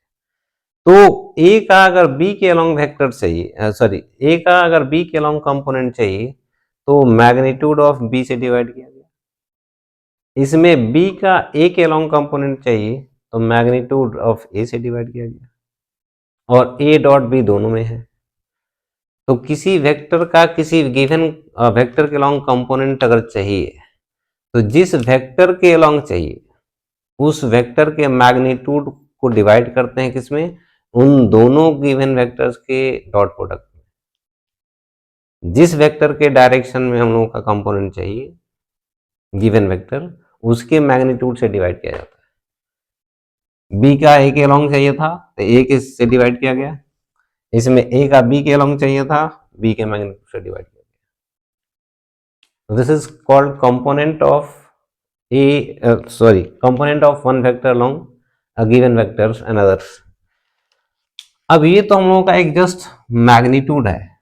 तो a का अगर b के अलोंग वेक्टर चाहिए, सॉरी a का अगर b के अलोंग कंपोनेंट चाहिए तो मैग्नीट्यूड ऑफ b से डिवाइड किया गया। इसमें b का a के अलोंग कंपोनेंट चाहिए तो मैग्नीट्यूड ऑफ a से डिवाइड किया गया, और a डॉट b दोनों में है। तो किसी वेक्टर का किसी गिवन वेक्टर के अलोंग कंपोनेंट अगर चाहिए तो जिस वेक्टर के अलोंग चाहिए उस वेक्टर के मैग्नीट्यूड को डिवाइड करते हैं किसमें? उन दोनों गिवन वेक्टर्स के डॉट प्रोडक्ट में। जिस वेक्टर के डायरेक्शन में हम लोगों का कंपोनेंट चाहिए गिवन वेक्टर, उसके मैग्नीट्यूड से डिवाइड किया जाता है। बी का ए के अलोंग चाहिए था तो ए के से डिवाइड किया गया, इसमें ए का बी के अलोंग चाहिए था, बी के मैग्नीट्यूड से डिवाइड किया गया। This is called component of component of one vector along a given vectors and others। अब ये तो हम लोगों का एक जस्ट मैग्नीट्यूड है,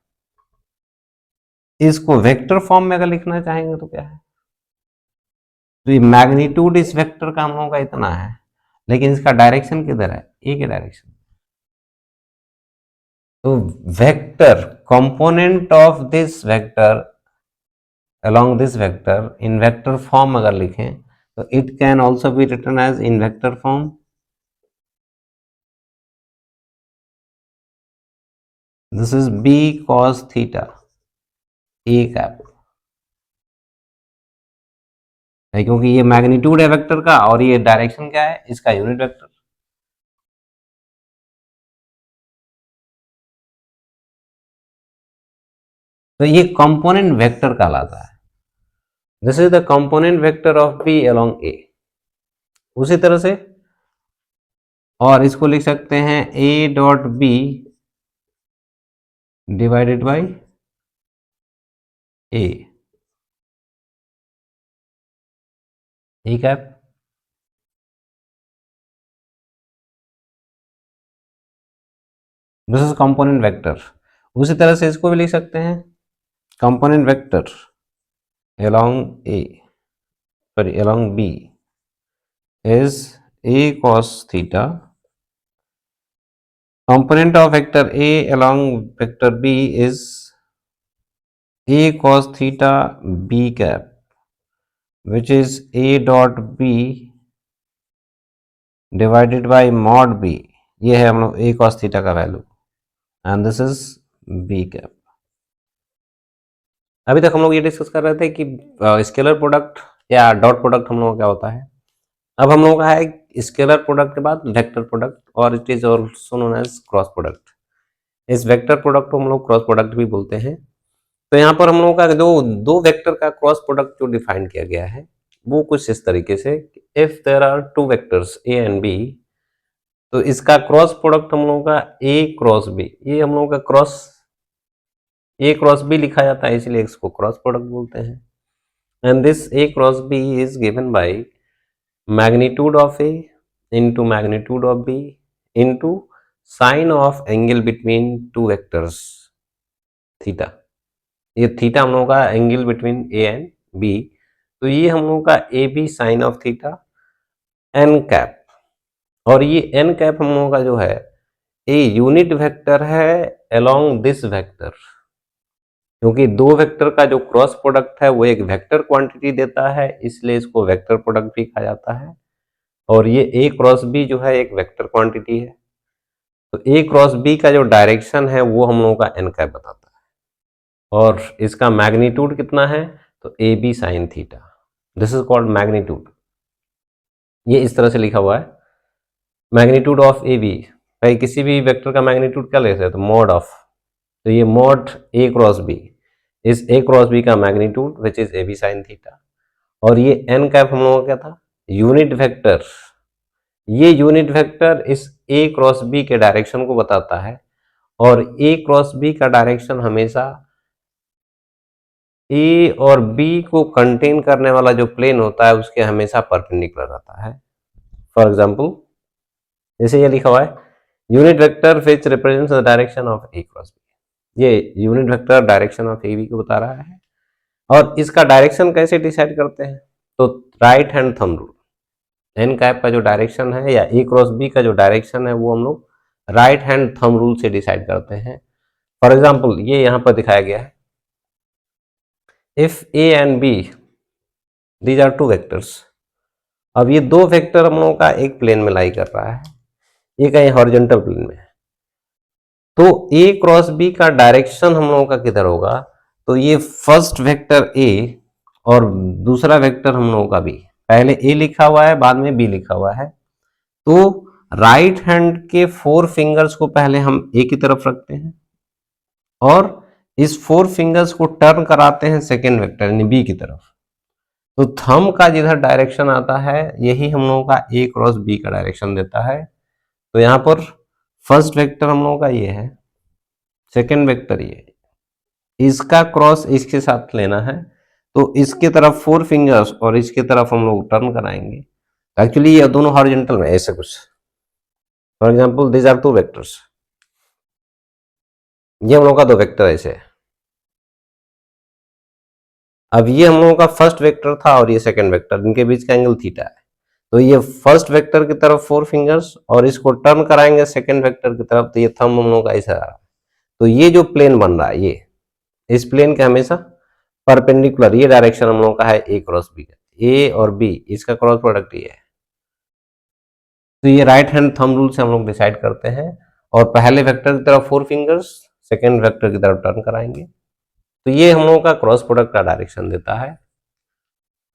इसको वेक्टर फॉर्म में अगर लिखना चाहेंगे तो क्या है? तो ये मैग्नीट्यूड इस वेक्टर का हम लोगों का इतना है, लेकिन इसका डायरेक्शन किधर है? ए के डायरेक्शन। तो vector component of this vector along this vector in vector form अगर लिखें तो it can also be written as in vector form, this is b cos theta a cap, है क्योंकि ये मैग्नीट्यूड है वेक्टर का और ये डायरेक्शन क्या है इसका? Unit vector. तो ये कंपोनेंट वेक्टर कहलाता है, this is the component vector of b along a. उसी तरह से और इसको लिख सकते हैं a dot b divided by a cap. This is component vector. उसी तरह से इसको भी लिख सकते हैं component vector along a, sorry along b is a cos theta, component of vector a along vector b is a cos theta b cap, which is a dot b divided by mod b। ये है हम लोग a cos theta का value, and this is b cap। अभी तक हम लोग ये डिस्कस कर रहे थे कि स्केलर प्रोडक्ट या डॉट प्रोडक्ट हम लोगों का क्या होता है। अब हम लोगों का है स्केलर प्रोडक्ट के बाद वेक्टर प्रोडक्ट, और it is also known as cross product. इस वेक्टर प्रोडक्ट को हम लोग क्रॉस प्रोडक्ट भी बोलते हैं। तो यहाँ पर हम लोगों का जो दो वेक्टर का क्रॉस प्रोडक्ट जो डिफाइन किया गया है वो कुछ इस तरीके से, if there are two vectors a and b, तो इसका क्रॉस प्रोडक्ट हम लोगों का ए क्रॉस बी, ये हम लोगों का क्रॉस ए क्रॉस बी लिखा जाता है, इसलिए इसको क्रॉस प्रोडक्ट बोलते हैं। And this a cross b is given by magnitude of A into magnitude of B into sine of angle between two vectors theta. ये थीटा हम लोगों का angle between a and b, तो ये हम लोगों का a b sine of theta n cap, और ये एन कैप हम लोगों का जो है ए यूनिट वेक्टर है अलोंग दिस वेक्टर, क्योंकि दो वेक्टर का जो क्रॉस प्रोडक्ट है वो एक वेक्टर क्वांटिटी देता है, इसलिए इसको वेक्टर प्रोडक्ट भी कहा जाता है। और ये ए क्रॉस बी जो है एक वेक्टर क्वांटिटी है, तो ए क्रॉस बी का जो डायरेक्शन है वो हम लोगों का एन कैप बताता है, और इसका मैग्नीट्यूड कितना है, तो a b sine theta, this is called magnitude. ये इस तरह से लिखा हुआ है, मैग्नीट्यूड ऑफ ए बी, भाई किसी भी वेक्टर का मैग्नीट्यूड क्या लेते हैं, तो मॉड ऑफ, तो ये मॉड ए क्रॉस बी, इस ए क्रॉस बी का magnitude which is a b sine theta. और ये एन कैप हम लोगों का क्या था, यूनिट वेक्टर, ये यूनिट वेक्टर इस ए क्रॉस बी के डायरेक्शन को बताता है, और ए क्रॉस बी का डायरेक्शन हमेशा ए और बी को कंटेन करने वाला जो प्लेन होता है उसके हमेशा परपेंडिकुलर रहता है। फॉर एग्जांपल जैसे ये लिखा हुआ है, unit vector which represents the direction of a cross b, ये unit vector direction of a b को बता रहा है। और इसका डायरेक्शन कैसे डिसाइड करते हैं, तो right hand thumb rule, n cap का जो डायरेक्शन है या ए क्रॉस बी का जो डायरेक्शन है वो हम लोग राइट हैंड थंब रूल से डिसाइड करते हैं। फॉर एग्जांपल ये यहाँ पर दिखाया गया है, if a and b these are two vectors, अब ये दो वेक्टर हम लोगों का एक प्लेन में लाई कर रहा है, ये कहीं हॉरिजॉन्टल प्लेन में है, तो ए क्रॉस बी का डायरेक्शन हम लोगों का किधर होगा, तो ये फर्स्ट वेक्टर ए और दूसरा वेक्टर हम लोगों का बी, पहले ए लिखा हुआ है बाद में बी लिखा हुआ है, तो राइट हैंड के 4 फिंगर्स को पहले हम ए की तरफ रखते हैं और इस 4 फिंगर्स को टर्न कराते हैं सेकेंड वेक्टर यानी बी की तरफ, तो थंब का जिधर डायरेक्शन आता है यही हम लोगों का ए क्रॉस बी का डायरेक्शन देता है। तो यहाँ पर फर्स्ट वेक्टर हम लोगों का ये है, सेकेंड वेक्टर ये, इसका क्रॉस इसके साथ लेना है, तो इसके तरफ 4 फिंगर्स और इसके तरफ हम लोग टर्न कराएंगे, एक्चुअली ये दोनों हॉरिजॉन्टल में ऐसे कुछ। For example this are two vectors, ये हम लोगों का दो वेक्टर ऐसे है। अब ये हम लोगों का फर्स्ट वेक्टर था और ये सेकंड वेक्टर, इनके बीच का एंगल थीटा है, तो ये फर्स्ट वेक्टर की तरफ 4 फिंगर्स और इसको टर्न कराएंगे सेकंड वेक्टर की तरफ, तो ये थंब हम लोगों का ऐसा आ रहा है। तो ये जो प्लेन बन रहा है ये, इस प्लेन के हमेशा परपेंडिकुलर ये डायरेक्शन हम लोगों का है ए क्रॉस बी का, ए और बी इसका क्रॉस प्रोडक्ट ये है। तो ये राइट हैंड थंब रूल से हम लोग डिसाइड करते हैं, और पहले वेक्टर की तरफ 4 फिंगर्स सेकेंड वेक्टर की तरफ टर्न कराएंगे, तो ये हम लोगों का क्रॉस प्रोडक्ट का डायरेक्शन देता है।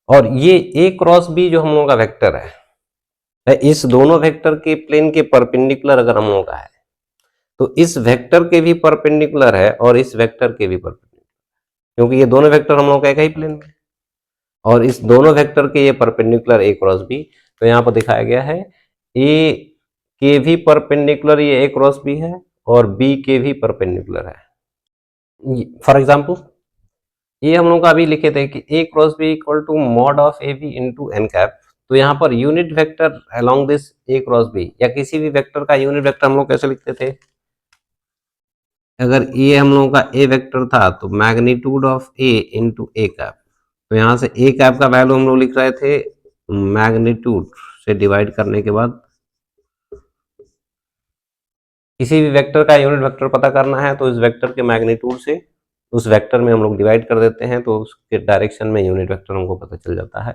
और ये ए क्रॉस बी जो हम लोगों का वेक्टर है, इस दोनों वेक्टर के प्लेन के परपेंडिकुलर अगर हम लोगों का है, तो इस वेक्टर के भी परपेंडिकुलर है और इस वेक्टर के भी परपेंडिकुलर, क्योंकि ये दोनों वेक्टर हम लोग का एक ही प्लेन में, और इस दोनों वेक्टर के ये परपेंडिकुलर ए क्रॉस बी, तो यहाँ पर दिखाया गया है ए के भी परपेंडिकुलर ये ए क्रॉस बी है और बी के भी परपेंडिकुलर है। फॉर एग्जांपल ये हम लोग का अभी लिखे थे कि a cross b equal to mod of a b into n cap, तो यहाँ पर unit vector along this a cross b या किसी भी वेक्टर का यूनिट वेक्टर हम लोग कैसे लिखते थे, अगर ए हम लोगों का ए वेक्टर था तो magnitude of a into A cap, तो यहाँ से ए कैप का वैल्यू हम लोग लिख रहे थे मैग्नीट्यूड से डिवाइड करने के बाद, किसी भी वेक्टर का यूनिट वेक्टर पता करना है तो इस वेक्टर के मैग्नीट्यूड से उस वेक्टर में हम लोग डिवाइड कर देते हैं, तो उसके डायरेक्शन में यूनिट वेक्टर हमको पता चल जाता है।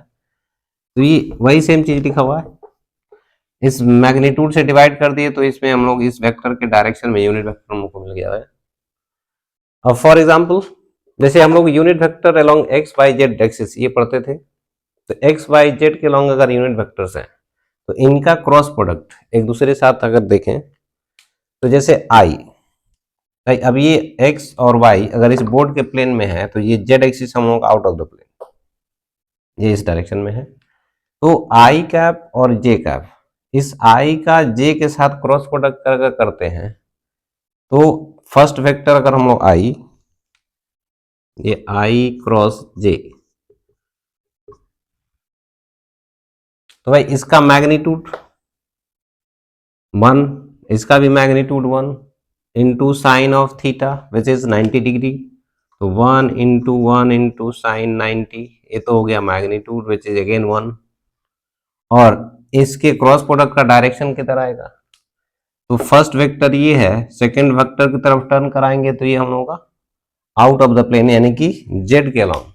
तो ये वही सेम चीज लिखा हुआ है, इस मैग्नीट्यूड से डिवाइड कर दिए तो इसमें हम लोग इस वेक्टर के डायरेक्शन में यूनिट वेक्टर हमको मिल गया है। अब फॉर एग्जांपल जैसे हम लोग unit vector along x Y Z axis ये पढ़ते थे, तो एक्स वाई जेड के अलोंग अगर यूनिट वेक्टर्स हैं तो इनका क्रॉस प्रोडक्ट एक दूसरे के साथ अगर देखें तो जैसे आई, अब ये एक्स और वाई अगर इस बोर्ड के प्लेन में है तो ये जेड एक्सिस हम लोग आउट ऑफ द प्लेन, ये इस डायरेक्शन में है। तो आई कैप और जे कैप, इस आई का जे के साथ क्रॉस प्रोडक्ट अगर करते हैं तो फर्स्ट वेक्टर अगर हम लोग आई, ये आई क्रॉस जे, तो भाई इसका मैग्नीट्यूड 1, इसका भी magnitude 1 into sine of theta which is 90 degree, तो 1 इंटू 1 इंटू साइन 90, ये तो हो गया मैग्नीट्यूड विच इज अगेन 1। और इसके क्रॉस प्रोडक्ट का डायरेक्शन किधर आएगा, तो फर्स्ट वेक्टर ये है, सेकंड वेक्टर की तरफ टर्न कराएंगे तो ये हम लोगों का आउट ऑफ द प्लेन यानी कि जेड के अलोंग,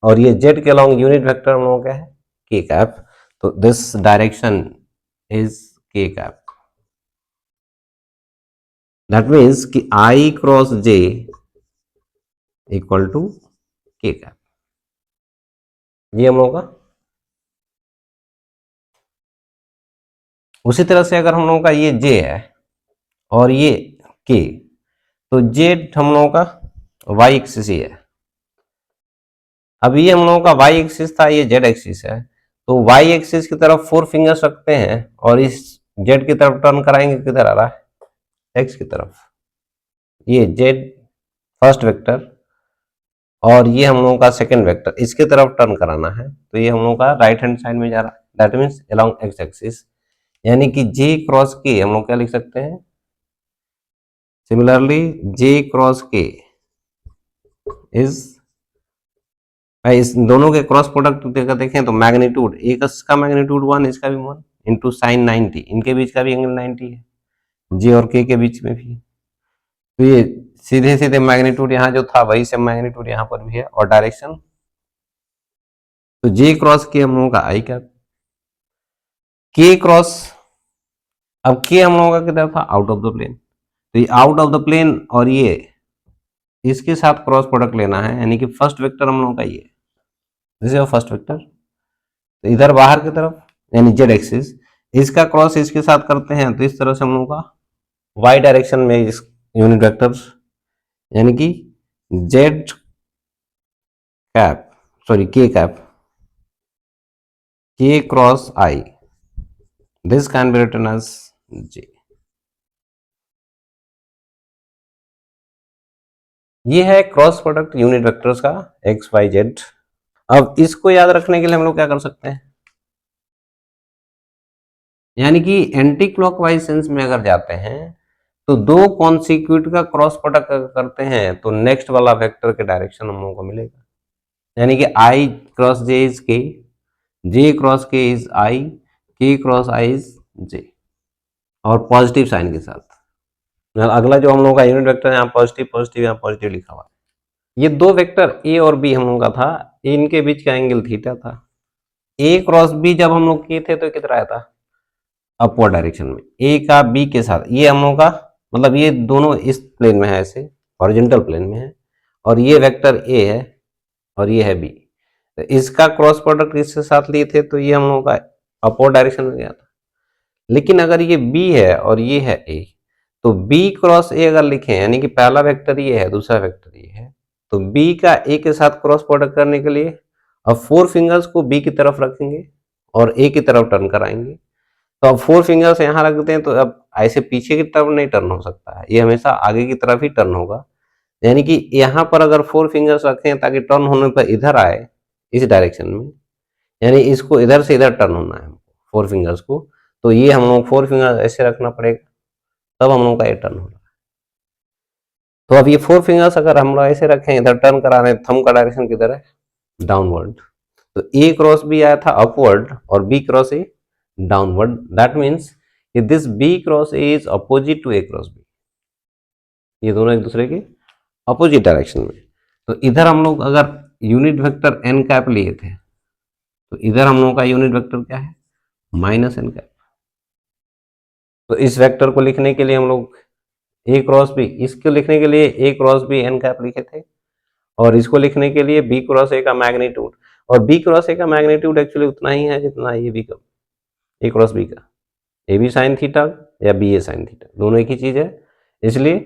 और ये जेड के अलोंग यूनिट वेक्टर हम लोगों का है के कैप, तो दिस डायरेक्शन इज के कैप। दैट मीन्स कि आई क्रॉस जे इक्वल टू के कैप, ये हम लोगों का। उसी तरह से अगर हम लोगों का ये जे है और ये के, तो जेड हम लोगों का वाई एक्सिस ही है। अब ये हम लोगों का वाई एक्सिस था, ये जेड एक्सिस है, तो वाई एक्सिस की तरफ 4 फिंगर्स रखते हैं और इस जेड की तरफ टर्न कराएंगे, किधर आ रहा है एक्स की तरफ, ये जेड फर्स्ट वेक्टर और ये हम लोगों का सेकंड वेक्टर इसके तरफ टर्न कराना है, तो ये हम लोगों का राइट हैंड साइड में जा रहा है, that means along x axis, यानी कि जे क्रॉस के हम लोग क्या लिख सकते हैं, सिमिलरली जे क्रॉस के इज, इस दोनों के क्रॉस प्रोडक्ट देखें तो मैग्नीट्यूड, एक का मैग्नीट्यूड 1, इसका भी 1 इंटू साइन 90, इनके बीच का भी एंगल 90 है, जे और के बीच में भी, तो ये सीधे सीधे मैग्नीट्यूड यहाँ जो था वही से मैग्नीट्यूड यहाँ पर भी है, और डायरेक्शन, तो जे क्रॉस के हम लोगों का आई कैप, के क्रॉस, अब के हम लोगों का किधर था, आउट ऑफ द प्लेन, तो ये आउट ऑफ द प्लेन और ये इसके साथ क्रॉस प्रोडक्ट लेना है, यानी कि फर्स्ट वेक्टर हम लोगों का ये, दिस इज फर्स्ट वेक्टर, तो इधर बाहर की तरफ यानी जेड एक्सिस, इसका क्रॉस इसके साथ करते हैं तो इस तरह से हम लोगों का वाई डायरेक्शन में इस यूनिट वेक्टर्स, यानी कि z cap, sorry k cap, k cross i, this can be written as j. ये है क्रॉस प्रोडक्ट यूनिट वेक्टर्स का एक्स वाई जेड। अब इसको याद रखने के लिए हम लोग क्या कर सकते हैं, यानी कि एंटी क्लॉकवाइज सेंस में अगर जाते हैं तो दो कॉन्सिक्यूट का क्रॉस प्रोडक्ट अगर करते हैं तो नेक्स्ट वाला वेक्टर के डायरेक्शन हम लोगों को मिलेगा, यानी कि आई क्रॉस जे इज के, जे क्रॉस के is I, k cross I is जे, और पॉजिटिव साइन के साथ। अगला जो हम लोगों का यूनिट वेक्टर है यहाँ पॉजिटिव पॉजिटिव, यहाँ पॉजिटिव लिखा हुआ है। ये दो वेक्टर ए और बी हम लोगों का था, इनके बीच का एंगल थीटा था। ए क्रॉस बी जब हम लोग किए थे तो कितना आया था, अपवर्ड डायरेक्शन में, ए का बी के साथ, ये हम लोगों का मतलब ये दोनों इस प्लेन में है, ऐसे हॉरिजॉन्टल प्लेन में है, और ये वेक्टर ए है और ये है बी, तो इसका क्रॉस प्रोडक्ट इसके साथ लिए थे तो ये हम लोगों का अपवर्ड डायरेक्शन में गया था। लेकिन अगर ये बी है और ये है ए, तो बी क्रॉस ए अगर लिखें, यानी कि पहला वेक्टर ये है दूसरा वेक्टर ये है, तो बी का ए के साथ क्रॉस प्रोडक्ट करने के लिए अब 4 फिंगर्स को बी की तरफ रखेंगे और ए की तरफ टर्न कराएंगे, तो अब 4 फिंगर्स यहाँ रख दें तो अब ऐसे पीछे की तरफ नहीं टर्न हो सकता है, ये हमेशा आगे की तरफ ही टर्न होगा, यानी कि यहाँ पर अगर 4 फिंगर्स रखें ताकि टर्न होने पर इधर आए इस डायरेक्शन में, यानी इसको इधर से इधर टर्न होना है 4 फिंगर्स को, तो ये हम लोग 4 फिंगर्स ऐसे रखना पड़ेगा, तब हम लोग का ये टर्न होगा। तो अब ये 4 फिंगर्स अगर हम लोग ऐसे रखें, इधर टर्न करा रहे हैं, थंब का डायरेक्शन किधर है, डाउनवर्ड, तो ए क्रॉस बी आया था अपवर्ड और b cross a downward, that means this b cross a is opposite to a cross b, ये दोनों एक दूसरे के अपोजिट डायरेक्शन में। तो इधर हम लोग अगर यूनिट वेक्टर एन कैप लिए थे तो इधर हम लोगों का यूनिट वेक्टर क्या है, माइनस एन कैप, तो इस वेक्टर को लिखने के लिए हम लोग ए क्रॉस बी, इसको लिखने के लिए ए क्रॉस बी एन कैप लिखे थे, और इसको लिखने के लिए बी क्रॉस ए का मैग्नीट्यूड, और बी क्रॉस ए का मैग्नीट्यूड एक्चुअली उतना ही है जितना ये बी का, ए क्रॉस बी का, ए बी साइन थीटा या बी ए साइन थीटा, दोनों एक ही चीज है, इसलिए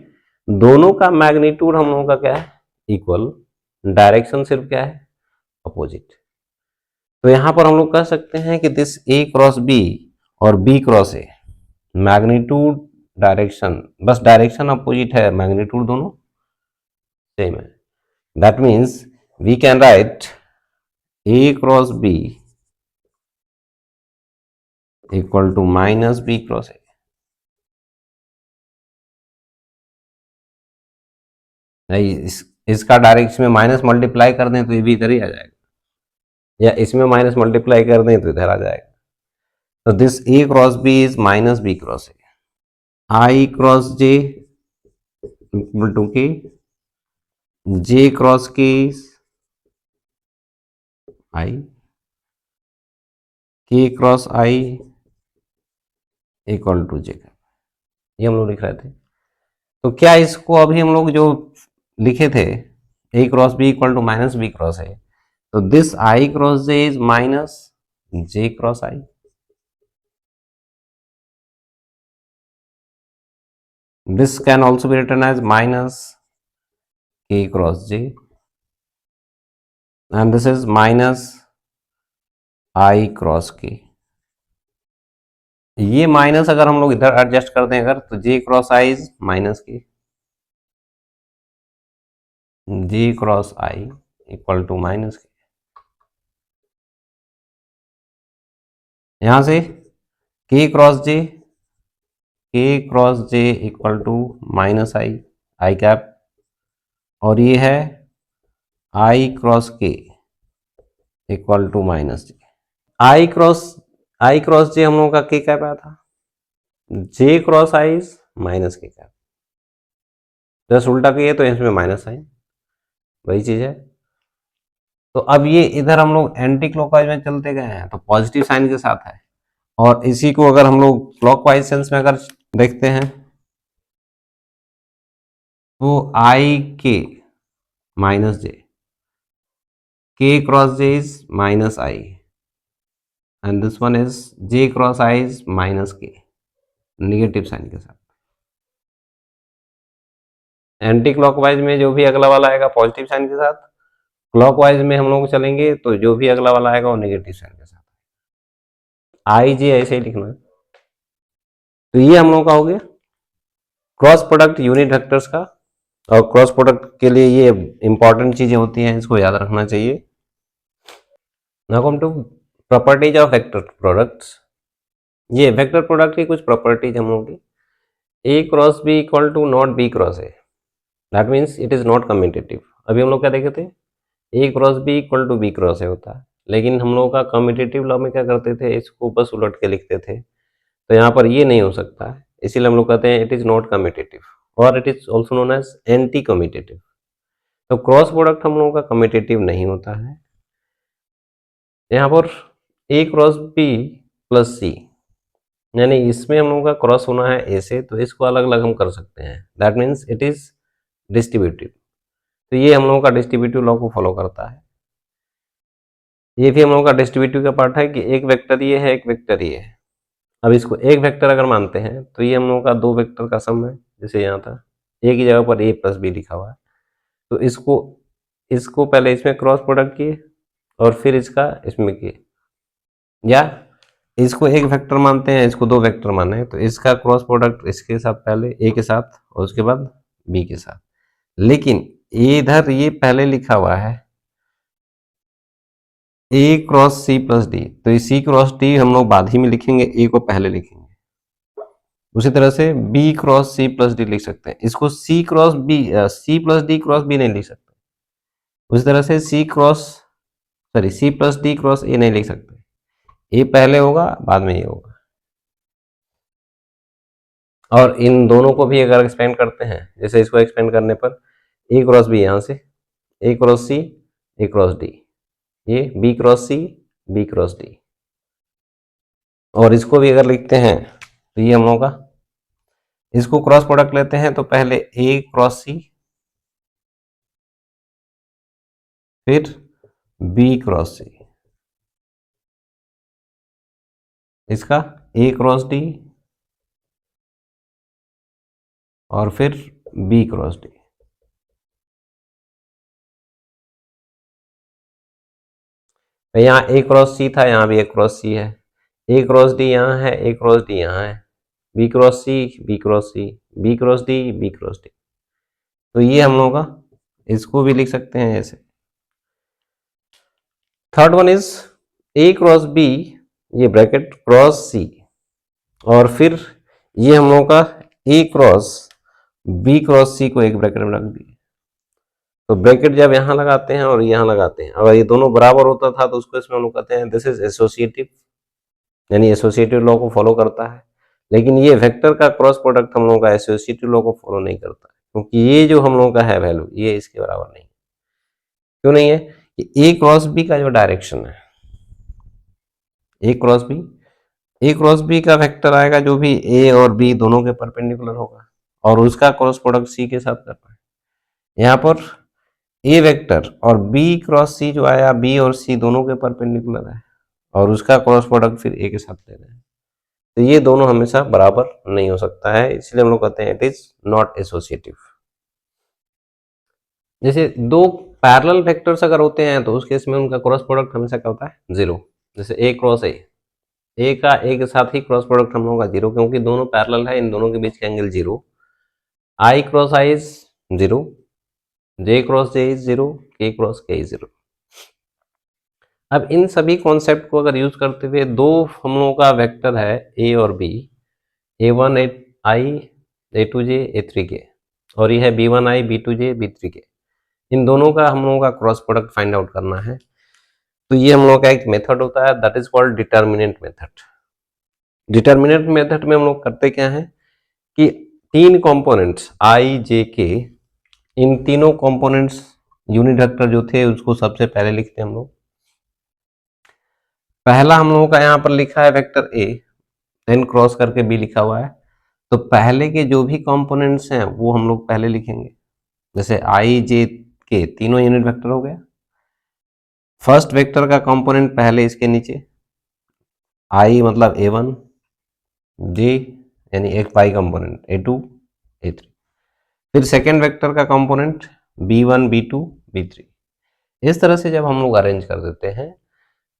दोनों का मैग्नीट्यूड हम लोगों का क्या है, इक्वल, डायरेक्शन सिर्फ क्या है, अपोजिट। तो यहां पर हम लोग कह सकते हैं कि दिस ए क्रॉस बी और b cross a, magnitude direction, बस डायरेक्शन अपोजिट है, मैग्नीट्यूड दोनों सेम है। That means we can write a cross b equal to minus b cross a. इसका डायरेक्शन में माइनस मल्टीप्लाई कर दें तो ये भी इधर ही आ जाएगा, या इसमें माइनस मल्टीप्लाई कर दें तो इधर आ जाएगा। तो this a cross b is minus b cross a, i cross j equal to k, j cross k i, k cross i equal to j, ये हम लोग लिख रहे थे। तो क्या इसको अभी हम लोग जो लिखे थे a cross b equal to minus b cross है, तो this i cross j is minus j cross i, this can also be written as minus k cross j, and this is minus I cross k। ये minus अगर हम लोग इधर adjust कर दें अगर, तो j cross i is minus k, j cross i equal to minus k। यहां से k cross j equal to minus i cap, और ये है i cross k equal to minus j। i cross j हम लोगों का k cap आया था, j cross i is minus k cap, just उल्टा किए तो इसमें माइनस साइन, वही चीज है। तो अब ये इधर हम लोग एंटी क्लॉकवाइज में चलते गए हैं तो पॉजिटिव साइन के साथ है, और इसी को अगर हम लोग क्लॉकवाइज सेंस में अगर देखते हैं तो आई के माइनस जे, के cross j is minus I, and this one is J cross I is minus के, निगेटिव साइन के साथ। एंटी क्लॉकवाइज में जो भी अगला वाला आएगा पॉजिटिव साइन के साथ, क्लॉकवाइज में हम लोग चलेंगे तो जो भी अगला वाला आएगा वो नेगेटिव साइन के साथ। आई जे ऐसे ही लिखना है। तो ये हम लोग का हो गया क्रॉस प्रोडक्ट यूनिट वेक्टर्स का, और क्रॉस प्रोडक्ट के लिए ये इंपॉर्टेंट चीजें होती हैं, इसको याद रखना चाहिए। Now come to properties of vector products. ये वेक्टर प्रोडक्ट की कुछ प्रॉपर्टीज हम लोग की, a cross b equal to not b cross a, that means it is not commutative. अभी हम लोग क्या देखे थे, a cross b equal to b cross a होता है, लेकिन हम लोगों का कम्यूटेटिव लॉ में क्या करते थे, इसको बस उलट के लिखते थे, तो यहाँ पर ये नहीं हो सकता है, इसीलिए हम लोग कहते हैं इट इज नॉट कम्यूटेटिव, और it is also known as anti commutative. तो क्रॉस प्रोडक्ट हम लोगों का कम्यूटेटिव नहीं होता है। यहाँ पर a cross b plus c, यानी इसमें हम लोगों का क्रॉस होना है ए से, तो इसको अलग अलग हम कर सकते हैं, that means it is distributive. तो ये हम लोगों का डिस्ट्रीब्यूटिव लॉ को फॉलो करता है। ये भी हम लोगों का डिस्ट्रीब्यूटिव का पार्ट है कि एक वेक्टर ये है, एक वेक्टर ये है। अब इसको एक वेक्टर अगर मानते हैं तो ये हम लोगों का दो वेक्टर का सम है, जैसे यहाँ था ए की जगह पर ए प्लस बी लिखा हुआ है, तो इसको पहले इसमें क्रॉस प्रोडक्ट किए और फिर इसका इसमें किए, या इसको एक वेक्टर मानते हैं, इसको दो वेक्टर माने हैं, तो इसका क्रॉस प्रोडक्ट इसके साथ पहले ए के साथ और उसके बाद बी के साथ। लेकिन इधर ये पहले लिखा हुआ है ए क्रॉस सी प्लस डी, तो ये सी क्रॉस डी हम लोग बाद ही में लिखेंगे, ए को पहले लिखेंगे। उसी तरह से b cross c plus d लिख सकते हैं, इसको c cross b, c plus d cross b नहीं लिख सकते। उसी तरह से c plus d cross a नहीं लिख सकते, ए पहले होगा बाद में ये होगा। और इन दोनों को भी अगर एक्सपेंड करते हैं, जैसे इसको एक्सपेंड करने पर ए क्रॉस बी, यहाँ से ए क्रॉस सी, ए क्रॉस डी, ये B cross c, b cross D, और इसको भी अगर लिखते हैं तो ये हम लोगों का, इसको क्रॉस प्रोडक्ट लेते हैं तो पहले ए क्रॉस सी फिर बी क्रॉस सी, इसका ए क्रॉस डी और फिर बी क्रॉस डी। यहाँ ए क्रॉस सी था, यहाँ भी ए क्रॉस सी है, ए क्रॉस डी यहाँ है, ए क्रॉस डी यहाँ है, b cross c, b cross c, b cross d, b cross d. तो ये हम लोग का, इसको भी लिख सकते हैं ऐसे। Third one is a cross b, ये ब्रैकेट क्रॉस सी, और फिर ये हम लोग का a cross b cross c को एक ब्रैकेट में रख दिए। तो ब्रैकेट जब यहां लगाते हैं और यहां लगाते हैं, अगर ये दोनों बराबर होता था तो उसको इसमें हम लोग कहते हैं दिस इज एसोसिएटिव, यानी एसोसिएटिव लॉ को फॉलो करता है। लेकिन ये वेक्टर का क्रॉस प्रोडक्ट हम लोगों का एसोसिएटिव लॉ को फॉलो नहीं करता है, क्योंकि ये जो हम लोगों का है वैल्यू, ये इसके बराबर नहीं। क्यों नहीं है? कि ए क्रॉस बी का जो डायरेक्शन है, ए क्रॉस बी, ए क्रॉस बी का वेक्टर आएगा जो भी ए और बी दोनों के परपेंडिकुलर होगा, और उसका क्रॉस प्रोडक्ट सी के साथ करना है। यहाँ पर ए वेक्टर और बी क्रॉस सी जो आया, बी और सी दोनों के परपेंडिकुलर है, और उसका क्रॉस प्रोडक्ट फिर ए के साथ ले रहे हैं। तो ये दोनों हमेशा बराबर नहीं हो सकता है, इसलिए हम लोग कहते हैं इट इज नॉट एसोसिएटिव। जैसे दो पैरेलल वेक्टर्स अगर होते हैं तो उस केस में उनका क्रॉस प्रोडक्ट हमेशा क्या होता है? जीरो। जैसे ए क्रॉस ए का ए के साथ ही क्रॉस प्रोडक्ट हम लोगों का जीरो, क्योंकि दोनों पैरेलल है, इन दोनों के बीच का angle zero. I cross I is zero, J cross j is zero, के क्रॉस के इज जीरो। अब इन सभी कॉन्सेप्ट को अगर यूज करते हुए दो हम लोगों का वेक्टर है ए और b, a one i, a two j, a three k, और ये है b one i, b two j, b three k, इन दोनों का हम लोगों का क्रॉस प्रोडक्ट फाइंड आउट करना है। तो ये हम लोग का एक मेथड होता है, that is called determinant method. Determinant method में हम लोग करते क्या है कि तीन कंपोनेंट्स आई जे के, इन तीनों कंपोनेंट्स यूनिट वेक्टर जो थे उसको सबसे पहले लिखते हैं हम लोग। पहला हम लोगों का यहाँ पर लिखा है वेक्टर ए, देन क्रॉस करके बी लिखा हुआ है, तो पहले के जो भी कंपोनेंट्स हैं वो हम लोग पहले लिखेंगे। जैसे आई जे के तीनों यूनिट वेक्टर हो गया, फर्स्ट वेक्टर का कंपोनेंट पहले इसके नीचे, आई मतलब ए वन, जे यानी एक पाई component a two, a three, फिर सेकेंड वेक्टर का component b one, b two, b three. इस तरह से जब हम लोग अरेंज कर देते हैं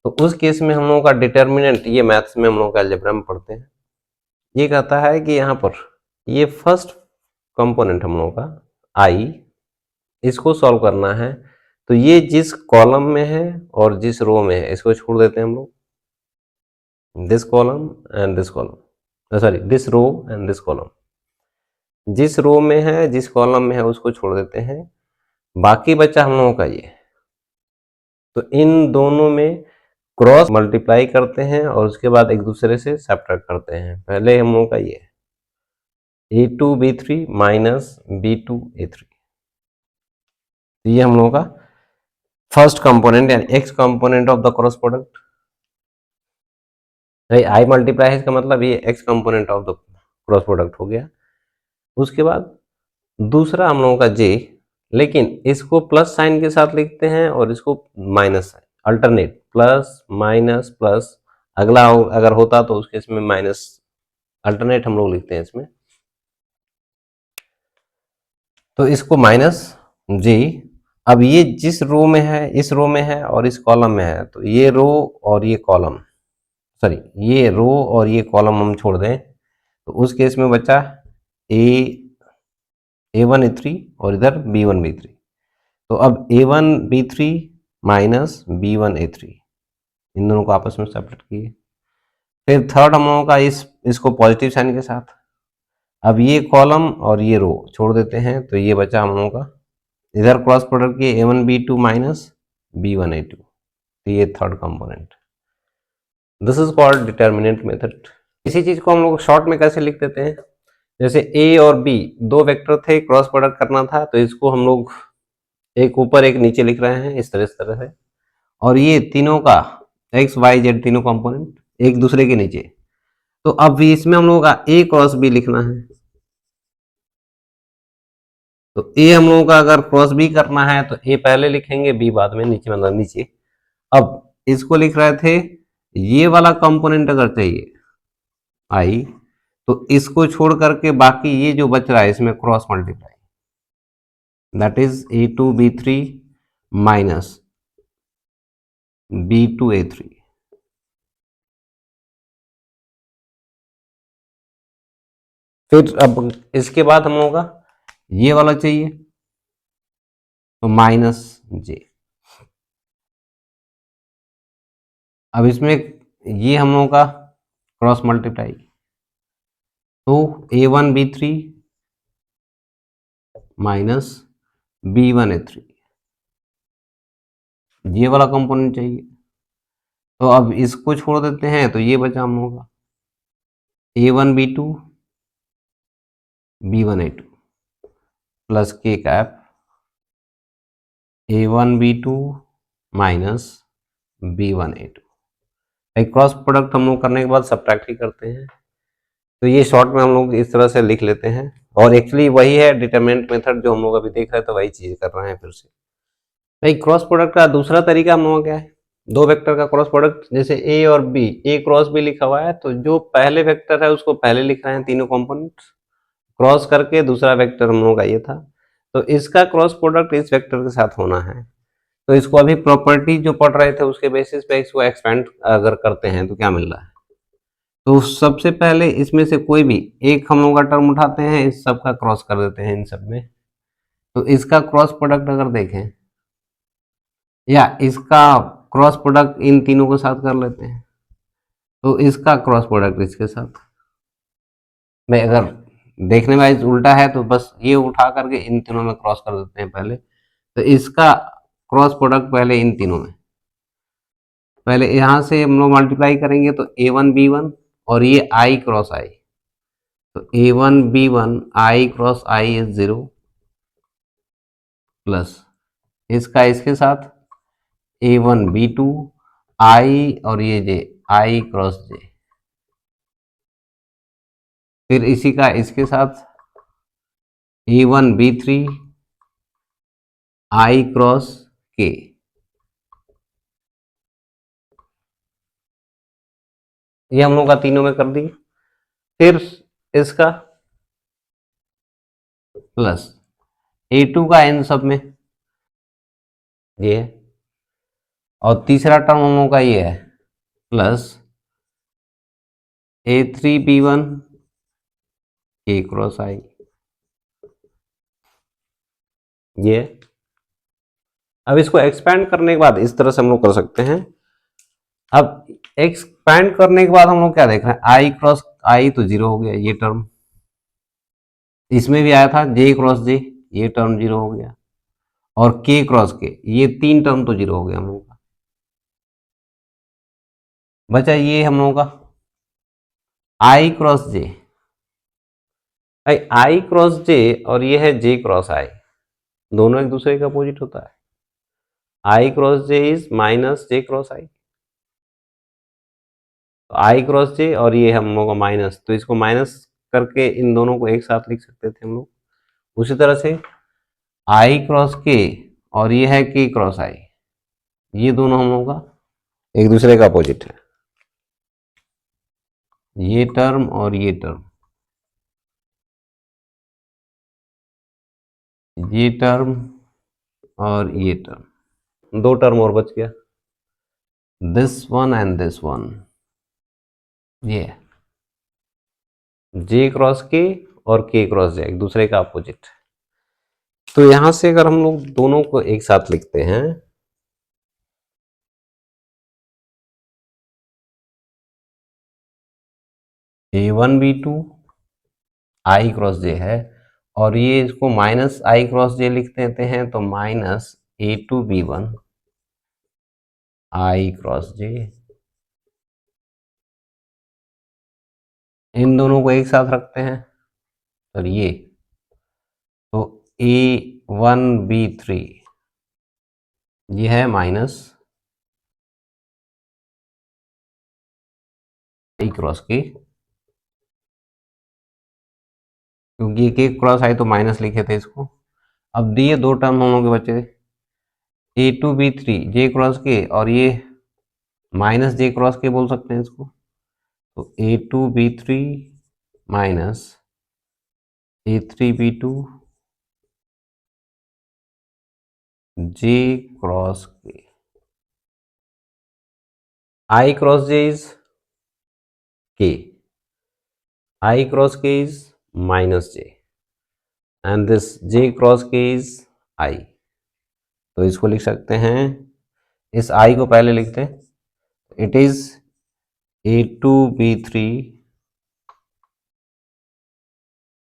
तो उस केस में हम लोगों का डिटर्मिनेंट, ये मैथ्स में हम लोग का अलजेब्रा में पढ़ते हैं, ये कहता है कि यहाँ पर ये फर्स्ट कंपोनेंट हम लोगों का आई, इसको सॉल्व करना है, तो ये जिस कॉलम में है और जिस रो में है इसको छोड़ देते हैं हम लोग, this column and this column, sorry this row and this column, जिस रो में है जिस कॉलम में है उसको छोड़ देते हैं, बाकी बचा हम लोगों का ये। तो इन दोनों में क्रॉस मल्टीप्लाई करते हैं और उसके बाद एक दूसरे से सब्ट्रैक्ट करते हैं। पहले हम लोगों का ये a two b three minus b two a three, ये हम लोगों का फर्स्ट कंपोनेंट यानी x component of the cross product. I multiply है इसका मतलब ये x component of the cross product हो गया। उसके बाद दूसरा हम लोगों का जे, लेकिन इसको प्लस साइन के साथ लिखते हैं और इसको minus sign, alternate plus minus plus, अगला अगर होता तो उसके इसमें माइनस, अल्टरनेट हम लोग लिखते हैं इसमें। तो इसको माइनस जे, अब ये जिस रो में है, इस रो में है और इस कॉलम में है, तो ये रो और ये कॉलम, सॉरी ये रो और ये कॉलम हम छोड़ दें, तो उस केस में बचा ए वन ए थ्री और इधर बी वन बी थ्री। तो अब a one b three minus b one a three, इन दोनों को आपस में सेपरेट किए। फिर थर्ड हम लोगों का इसको पॉजिटिव साइन के साथ, अब ये कॉलम और ये रो छोड़ देते हैं, तो ये बचा हम लोगों का, इधर क्रॉस प्रोडक्ट किए a one b two minus b one a two, तो ये third component. This is called determinant method. इसी चीज को हम लोग शॉर्ट में कैसे लिख देते हैं, जैसे ए और बी दो वेक्टर थे, क्रॉस प्रोडक्ट करना था, तो इसको हम लोग एक ऊपर एक नीचे लिख रहे हैं इस तरह से, और ये तीनों का एक्स वाई जेड तीनों कंपोनेंट एक दूसरे के नीचे। तो अब इसमें हम लोगों का ए क्रॉस बी लिखना है, तो ए हम लोगों का अगर क्रॉस बी करना है तो ए पहले लिखेंगे, बी बाद में, नीचे मतलब नीचे। अब इसको लिख रहे थे, ये वाला कंपोनेंट अगर चाहिए आई, तो इसको छोड़ करके बाकी ये जो बच रहा है इसमें cross multiply, that is A2B3 minus B2A3। फिर अब इसके बाद हम लोगों का ये वाला चाहिए, तो माइनस जे। अब इसमें ये हम लोगों का क्रॉस मल्टीप्लाई, तो A1B3 माइनस B1A3, ये वाला कंपोनेंट चाहिए। तो अब इसको छोड़ देते हैं तो ये बचा हम लोगों का A1B2 B1A2 प्लस के कैप A1B2 माइनस B1A2। एक क्रॉस प्रोडक्ट हम लोग करने के बाद सब्ट्रैक्ट ही करते हैं, तो ये शॉर्ट में हम लोग इस तरह से लिख लेते हैं। और एक्चुअली वही है डिटरमिनेंट मेथड जो हम लोग अभी देख रहे थे, तो वही चीज कर रहे हैं फिर से। भाई क्रॉस प्रोडक्ट का दूसरा तरीका हम लोगों का क्या है, दो वेक्टर का क्रॉस प्रोडक्ट, जैसे ए और बी, ए क्रॉस बी लिखा हुआ है, तो जो पहले वेक्टर है उसको पहले लिख रहे हैं, तीनों कंपोनेंट क्रॉस करके, दूसरा वेक्टर हम लोगों का ये था, तो इसका क्रॉस प्रोडक्ट इस वेक्टर के साथ होना है। तो इसको अभी प्रॉपर्टी जो पढ़ रहे थे उसके बेसिस पे इसको एक्सपेंड अगर करते हैं तो क्या मिल रहा है। तो सबसे पहले इसमें से कोई भी एक हम लोग का टर्म उठाते हैं, इस सब का क्रॉस कर देते हैं इन सब में। तो इसका क्रॉस प्रोडक्ट अगर देखें, या इसका क्रॉस प्रोडक्ट इन तीनों के साथ कर लेते हैं, तो इसका क्रॉस प्रोडक्ट इसके साथ में, अगर देखने में उल्टा है तो बस ये उठा करके इन तीनों में क्रॉस कर देते हैं पहले। तो इसका क्रॉस प्रोडक्ट पहले इन तीनों में, पहले यहां से हम लोग मल्टीप्लाई करेंगे तो A1B1 और ये I क्रॉस I, तो A1B1 I cross I is 0 plus इसका इसके साथ A1B2 I और ये J I क्रॉस J, फिर इसी का इसके साथ A1B3 I क्रॉस K, ये हम लोग का तीनों में कर दिए। फिर इसका प्लस A2 का इन सब में ये है, और तीसरा टर्म हम लोग का ये है plus A3B1 K cross I, ये। अब इसको एक्सपैंड करने के बाद इस तरह से हम लोग कर सकते हैं। अब एक्सपैंड करने के बाद हम लोग क्या देख रहे हैं, आई क्रॉस आई तो जीरो हो गया ये टर्म, इसमें भी आया था जे क्रॉस जे, ये टर्म जीरो हो गया, और के क्रॉस के ये तीन टर्म तो जीरो हो गया हम लोगों का। बचा ये हम लोगों का आई क्रॉस जे, आई क्रॉस जे और ये है जे क्रॉस आई, दोनों एक दूसरे के अपोजिट होता है। I cross j is minus j cross i, तो आई क्रॉस जे और ये हम लोग का माइनस, तो इसको माइनस करके इन दोनों को एक साथ लिख सकते थे हम लोग। उसी तरह से आई क्रॉस के और ये है के क्रॉस आई, ये दोनों हम लोगों का एक दूसरे का अपोजिट है, ये टर्म और ये टर्म, ये टर्म और ये टर्म, दो टर्म और बच गया, this one and this one, ये जे क्रॉस के और के क्रॉस जे एक दूसरे का अपोजिट। तो यहां से अगर हम लोग दोनों को एक साथ लिखते हैं, A1B2 I क्रॉस जे है, और ये इसको माइनस आई क्रॉस जे लिख देते हैं, तो माइनस A2B1 I क्रॉस जे, इन दोनों को एक साथ रखते हैं, और ये तो A1B3 ये है माइनस आई क्रॉस के, क्योंकि के क्रॉस आई तो माइनस लिखे थे इसको, अब दिए दो टर्म हम लोग के बचे, A2B3 जे क्रॉस के, और ये माइनस जे क्रॉस के बोल सकते हैं इसको। तो A2B3 माइनस A3B2 जे क्रॉस के, I cross J is K, I cross K is minus J, and this J cross K is I। तो इसको लिख सकते हैं, इस I को पहले लिखते हैं, it is A2B3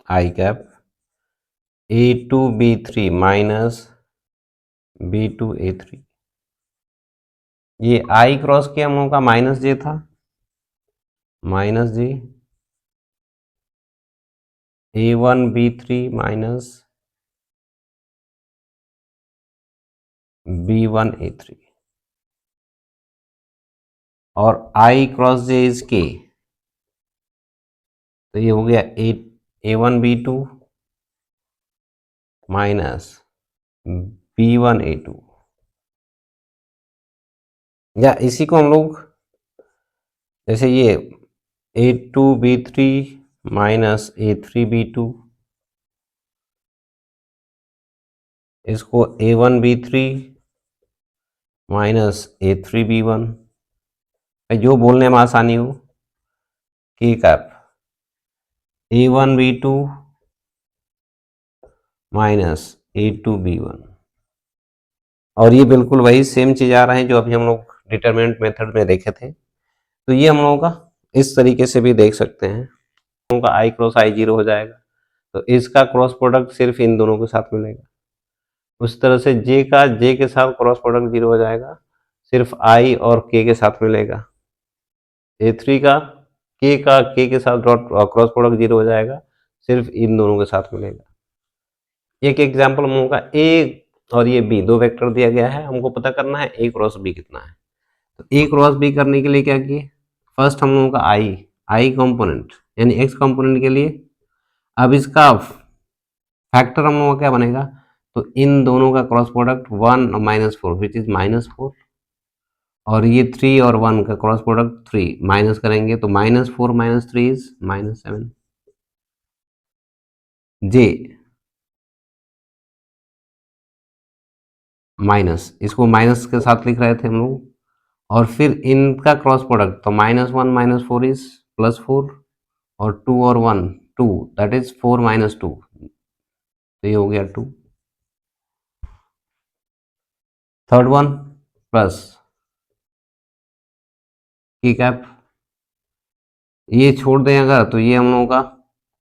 I cap A2B3 minus B2A3। ये I क्रॉस के हम लोगों का माइनस J था, minus J A1B3 minus B1A3, और I cross J is K, तो ये हो गया A1B2 माइनस B1A2। या इसी को हम लोग जैसे ये A2B3 माइनस A3B2, इसको A1B3 माइनस A3B1, जो बोलने में आसानी हो, K cap A1B2 minus A2B1। और ये बिल्कुल वही सेम चीज आ रहे हैं जो अभी हम लोग डिटरमिनेंट मेथड में देखे थे। तो ये हम लोगों का इस तरीके से भी देख सकते हैं, हम लोगों का I क्रॉस I 0 हो जाएगा, तो इसका क्रॉस प्रोडक्ट सिर्फ इन दोनों के साथ मिलेगा। उस तरह से J का J के साथ क्रॉस प्रोडक्ट 0 हो जाएगा, सिर्फ I और K के साथ मिलेगा। A3 का K के साथ डॉट क्रॉस प्रोडक्ट 0 हो जाएगा, सिर्फ इन दोनों के साथ मिलेगा। एक एग्जाम्पल हम लोगों का A और ये B दो वेक्टर दिया गया है, हमको पता करना है A क्रॉस B कितना है। तो A क्रॉस B करने के लिए क्या किए, फर्स्ट हम लोगों का I कंपोनेंट यानी X कंपोनेंट के लिए, अब इसका फैक्टर हम लोगों का क्या बनेगा, तो इन दोनों का क्रॉस प्रोडक्ट 1 और -4 विच इज -4, और ये 3 और 1 का क्रॉस प्रोडक्ट 3 माइनस करेंगे तो -4 - 3 इज -7। J माइनस, इसको माइनस के साथ लिख रहे थे हम लोग, और फिर इनका क्रॉस प्रोडक्ट तो -1 - 4 इज +4, और 2 और 1 2, दैट इज 4 - 2, तो ये हो गया 2। थर्ड वन प्लस की कैप, ये छोड़ दें अगर तो ये हम लोगों का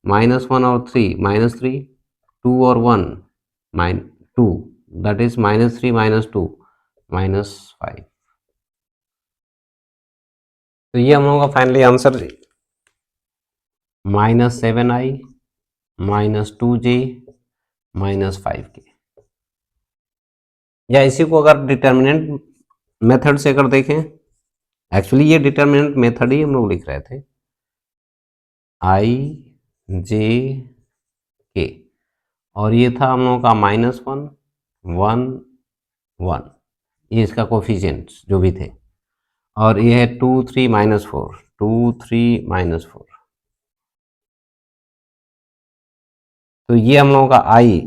-1 और 3 -3, 2 और 1 -2, दैट इज -3 - 2 -5। तो ये हम लोगों का finally answer -7I -2J -5K। या इसी को अगर डिटर्मिनेंट मेथड से अगर देखें, एक्चुअली ये डिटर्मिनेंट मेथड ही हम लोग लिख रहे थे, I J K, और ये था हम लोगों का -1 1 1, ये इसका कोफिशिएंट जो भी थे, और ये है 2 3 -4 2 3 -4। तो ये हम लोगों का I,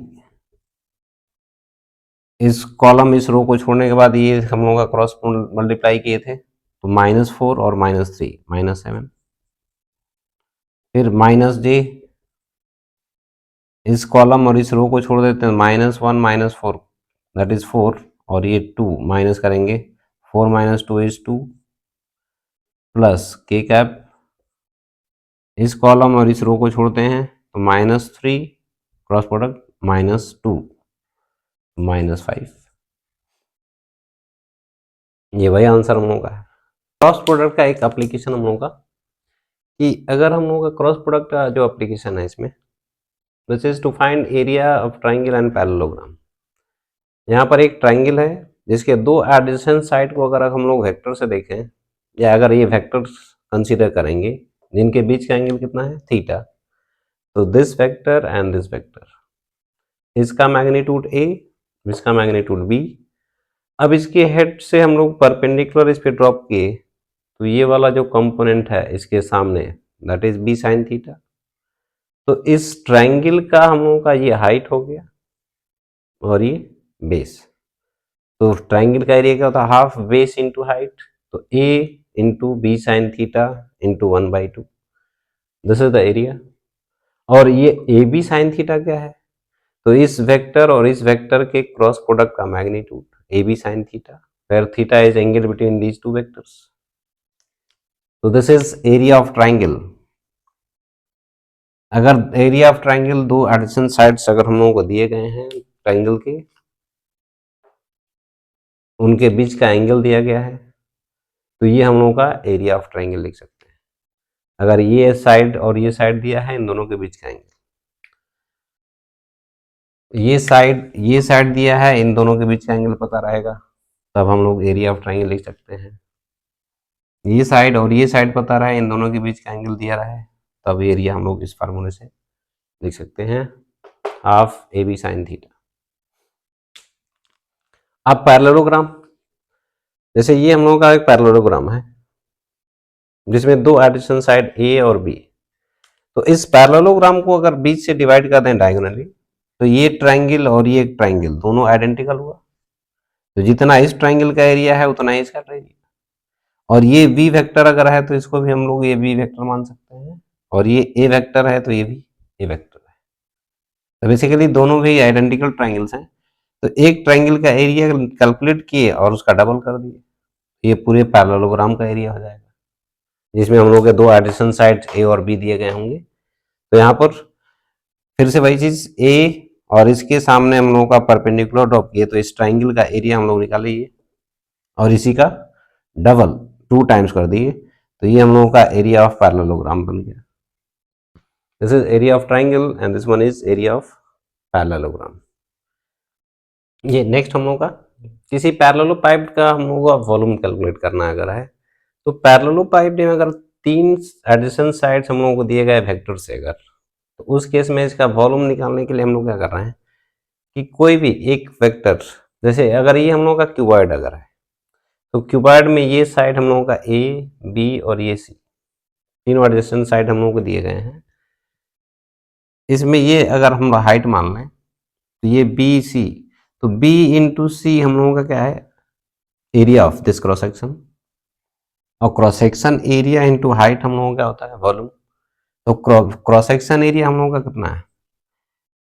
इस कॉलम इस रो को छोड़ने के बाद ये हम लोगों का क्रॉस मल्टीप्लाई किए थे, तो -4 और -3 -7, फिर -J, इस कॉलम और इस रो को छोड़ देते हैं, -1 - 4 दैट इज 4, और ये 2 माइनस करेंगे, 4 - 2 इज 2, प्लस K कैप, इस कॉलम और इस रो को छोड़ते हैं तो -3 क्रॉस प्रोडक्ट -2 -5। ये वही आंसर हम लोगों का है। क्रॉस प्रोडक्ट का एक एप्लीकेशन हम लोगों का, कि अगर हम लोगों का क्रॉस प्रोडक्ट का जो एप्लीकेशन है इसमें, this is to find area of triangle and parallelogram. यहाँ पर एक ट्राइंगल है जिसके दो एडजेसेंट साइड को अगर हम लोग वेक्टर से देखें, या अगर ये वेक्टर्स कंसीडर करेंगे जिनके बीच का एंगल कितना है, थीटा, तो this vector and this vector, इसका मैग्नीट्यूड A, इसका मैग्नीट्यूड B। अब इसके हेड से हम लोग परपेंडिकुलर इस पे ड्रॉप किए तो ये वाला जो कंपोनेंट है इसके सामने that is B sin theta. तो इस ट्रायंगल का हम लोगों का ये हाइट हो गया और ये बेस। तो ट्रायंगल का एरिया क्या होता है, हाफ बेस इंटू हाइट। तो A into b sine theta into 1/2, this is the area. और ये ए बी साइन थीटा क्या है, तो इस वेक्टर और इस वेक्टर के क्रॉस प्रोडक्ट का magnitude a b sine theta, where theta is angle between these two vectors. तो this is area of triangle. अगर एरिया ऑफ ट्रायंगल दो एडजेसेंट साइड्स अगर हम लोगों को दिए गए हैं ट्रायंगल के, उनके बीच का एंगल दिया गया है, तो ये हम लोगों का एरिया ऑफ ट्रायंगल लिख सकते हैं। अगर ये साइड और ये साइड दिया है, इन दोनों के बीच का एंगल, ये साइड दिया है, इन दोनों के बीच का एंगल पता रहेगा, तब हम लोग एरिया ऑफ ट्रायंगल लिख सकते हैं। ये साइड और ये साइड पता रहा है, इन दोनों के बीच का एंगल दिया रहा है, तब एरिया हम लोग इस फार्मूले से लिख सकते हैं, half a b sine theta. अब पैरेललोग्राम, जैसे ये हम लोगों का एक पैरेललोग्राम है जिसमें दो एडिशन साइड ए और बी। तो इस पैरेललोग्राम को अगर बीच से डिवाइड कर दें डायगोनली, तो ये ट्रायंगल और ये ट्रायंगल दोनों आइडेंटिकल हुआ। तो जितना इस ट्रायंगल का एरिया है उतना ही इसका एरिया। और ये बी वेक्टर अगर है तो इसको भी हम लोग ये बी वेक्टर मान सकते हैं, और ये ए वेक्टर है तो ये भी ए वेक्टर है। तो बेसिकली दोनों भी आइडेंटिकल ट्रायंगल्स हैं। तो एक ट्रायंगल का एरिया कैलकुलेट किए और उसका डबल कर दिए, ये पूरे पैरेललोग्राम का एरिया हो जाएगा, जिसमें हम लोग के दो एडिशन साइड ए और बी दिए गए होंगे। तो यहाँ पर फिर से वही चीज, ए और इसके सामने हम लोगों का परपेंडिकुलर ड्रॉप किए, तो इस ट्रायंगल का एरिया हम लोग निकालिए और इसी का डबल 2 टाइम्स कर दिए, तो ये हम लोगों का एरिया ऑफ पैरेललोग्राम बन गया। This is area of triangle and this one is area of parallelogram. ये नेक्स्ट हम लोगों का किसी पैरेललोपाइप का हम लोगों का वॉल्यूम कैलकुलेट करना अगर है, तो पैरेललोपाइप में अगर 3 एडिशन साइड्स हम लोगों को दिए गए वेक्टर से, अगर तो उस केस में इसका वॉल्यूम निकालने के लिए हम लोग क्या कर रहे हैं कि कोई भी एक वेक्टर, जैसे अगर ये हम लोगों का क्यूबॉइड अगर है, तो क्यूबॉइड में ये साइड हम लोगों का ए बी और ये सी, तीनों एडजेसेंट साइड हम लोगों को दिए गए हैं। इसमें ये अगर हम हाइट मान लें तो ये बी सी, तो बी इंटू सी हम लोगों का क्या है, area of this cross section, और cross section area into height हम लोगों का क्या होता है, वॉल्यूम। तो क्रॉस सेक्शन एरिया हम लोगों का कितना है,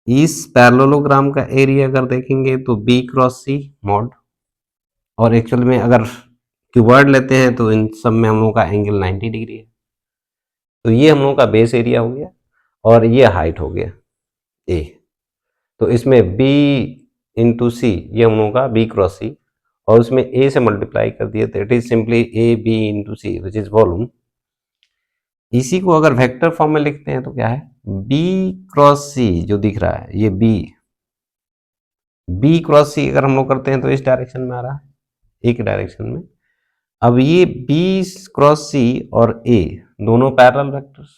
इस पैरेललोग्राम का एरिया अगर देखेंगे तो बी क्रॉस सी मॉड, और एक्चुअल में अगर क्यूबॉइड लेते हैं तो इन सब में हम लोगों का एंगल 90 डिग्री है। तो ये हम लोगों का बेस एरिया हो गया और ये हाइट हो गया ए। तो इसमें b इंटू सी, ये हम लोगों का b क्रॉस सी, और उसमें a से मल्टीप्लाई कर दिए, तो it is simply a b into c which is volume. इसी को अगर वेक्टर फॉर्म में लिखते हैं तो क्या है, b क्रॉस सी जो दिख रहा है ये b क्रॉस सी अगर हम लोग करते हैं तो इस डायरेक्शन में आ रहा है, एक डायरेक्शन में। अब ये b क्रॉस सी और a दोनों पैरेलल वेक्टर्स,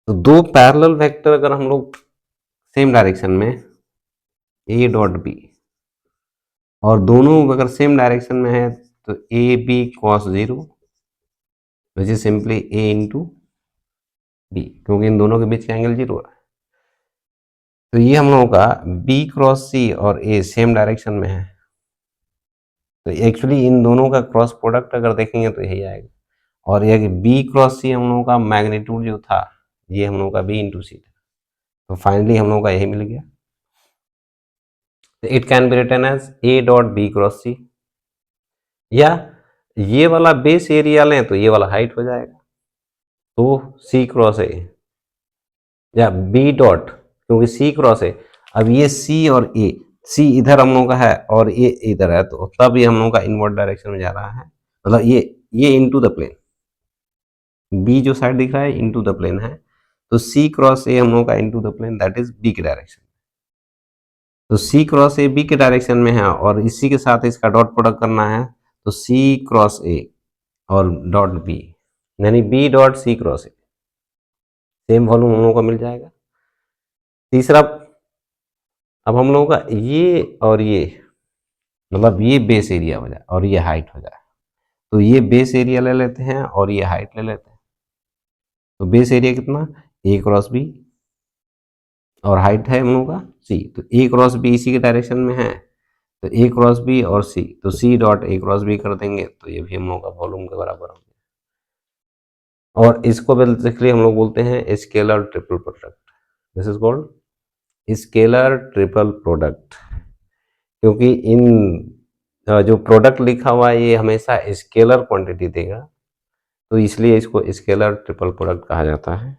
तो दो पैरेलल वेक्टर अगर हम लोग सेम डायरेक्शन में a डॉट बी, और दोनों अगर सेम डायरेक्शन में है तो a b cos 0 which is simply a into b, क्योंकि इन दोनों के बीच का एंगल 0 है। तो ये हम लोगों का b क्रॉस सी और a सेम डायरेक्शन में है, तो एक्चुअली इन दोनों का क्रॉस प्रोडक्ट अगर देखेंगे तो यही आएगा। और ये b क्रॉस सी हम लोगों का मैग्नीट्यूड जो था ये हम लोगों का b इंटू सी था, तो फाइनली हम लोगों का यही मिल गया। तो it can be written as a dot b cross c, या ये वाला बेस एरिया लें तो ये वाला हाइट हो जाएगा, तो c क्रॉस ए, या b डॉट, क्योंकि c क्रॉस ए, अब ये c और a, c इधर हम लोगों का है और ये इधर है, तो तब ये हम लोगों का इनवर्ट डायरेक्शन में जा रहा है, मतलब ये इनटू द प्लेन, b जो साइड दिख रहा है इनटू द प्लेन है, तो c क्रॉस ए हम लोगों का into the plane that is b के डायरेक्शन। तो c क्रॉस ए b के डायरेक्शन में है और इसी के साथ इसका डॉट प्रोडक्ट करना है, तो c क्रॉस ए और डॉट b, यानी b डॉट c क्रॉस ए, सेम वॉल्यूम हम लोगों को मिल जाएगा। तीसरा अब हम लोगों का ये और ये, मतलब ये बेस एरिया हो जाए और ये हाइट हो जाए, तो ये बेस एरिया ले लेते हैं और ये हाइट ले लेते हैं। तो बेस एरिया कितना, ए क्रॉस बी, और हाइट है हम लोगों का सी, तो ए क्रॉस बी इसी के डायरेक्शन में है, तो ए क्रॉस बी और सी, तो c dot a cross b कर देंगे, तो ये भी हम लोगों का वॉल्यूम के बराबर हो गया। और इसको बेसिकली हम लोग बोलते हैं scalar triple product. This is called scalar triple product, क्योंकि इन जो प्रोडक्ट लिखा हुआ है ये हमेशा स्केलर क्वांटिटी देगा, तो इसलिए इसको स्केलर ट्रिपल प्रोडक्ट कहा जाता है।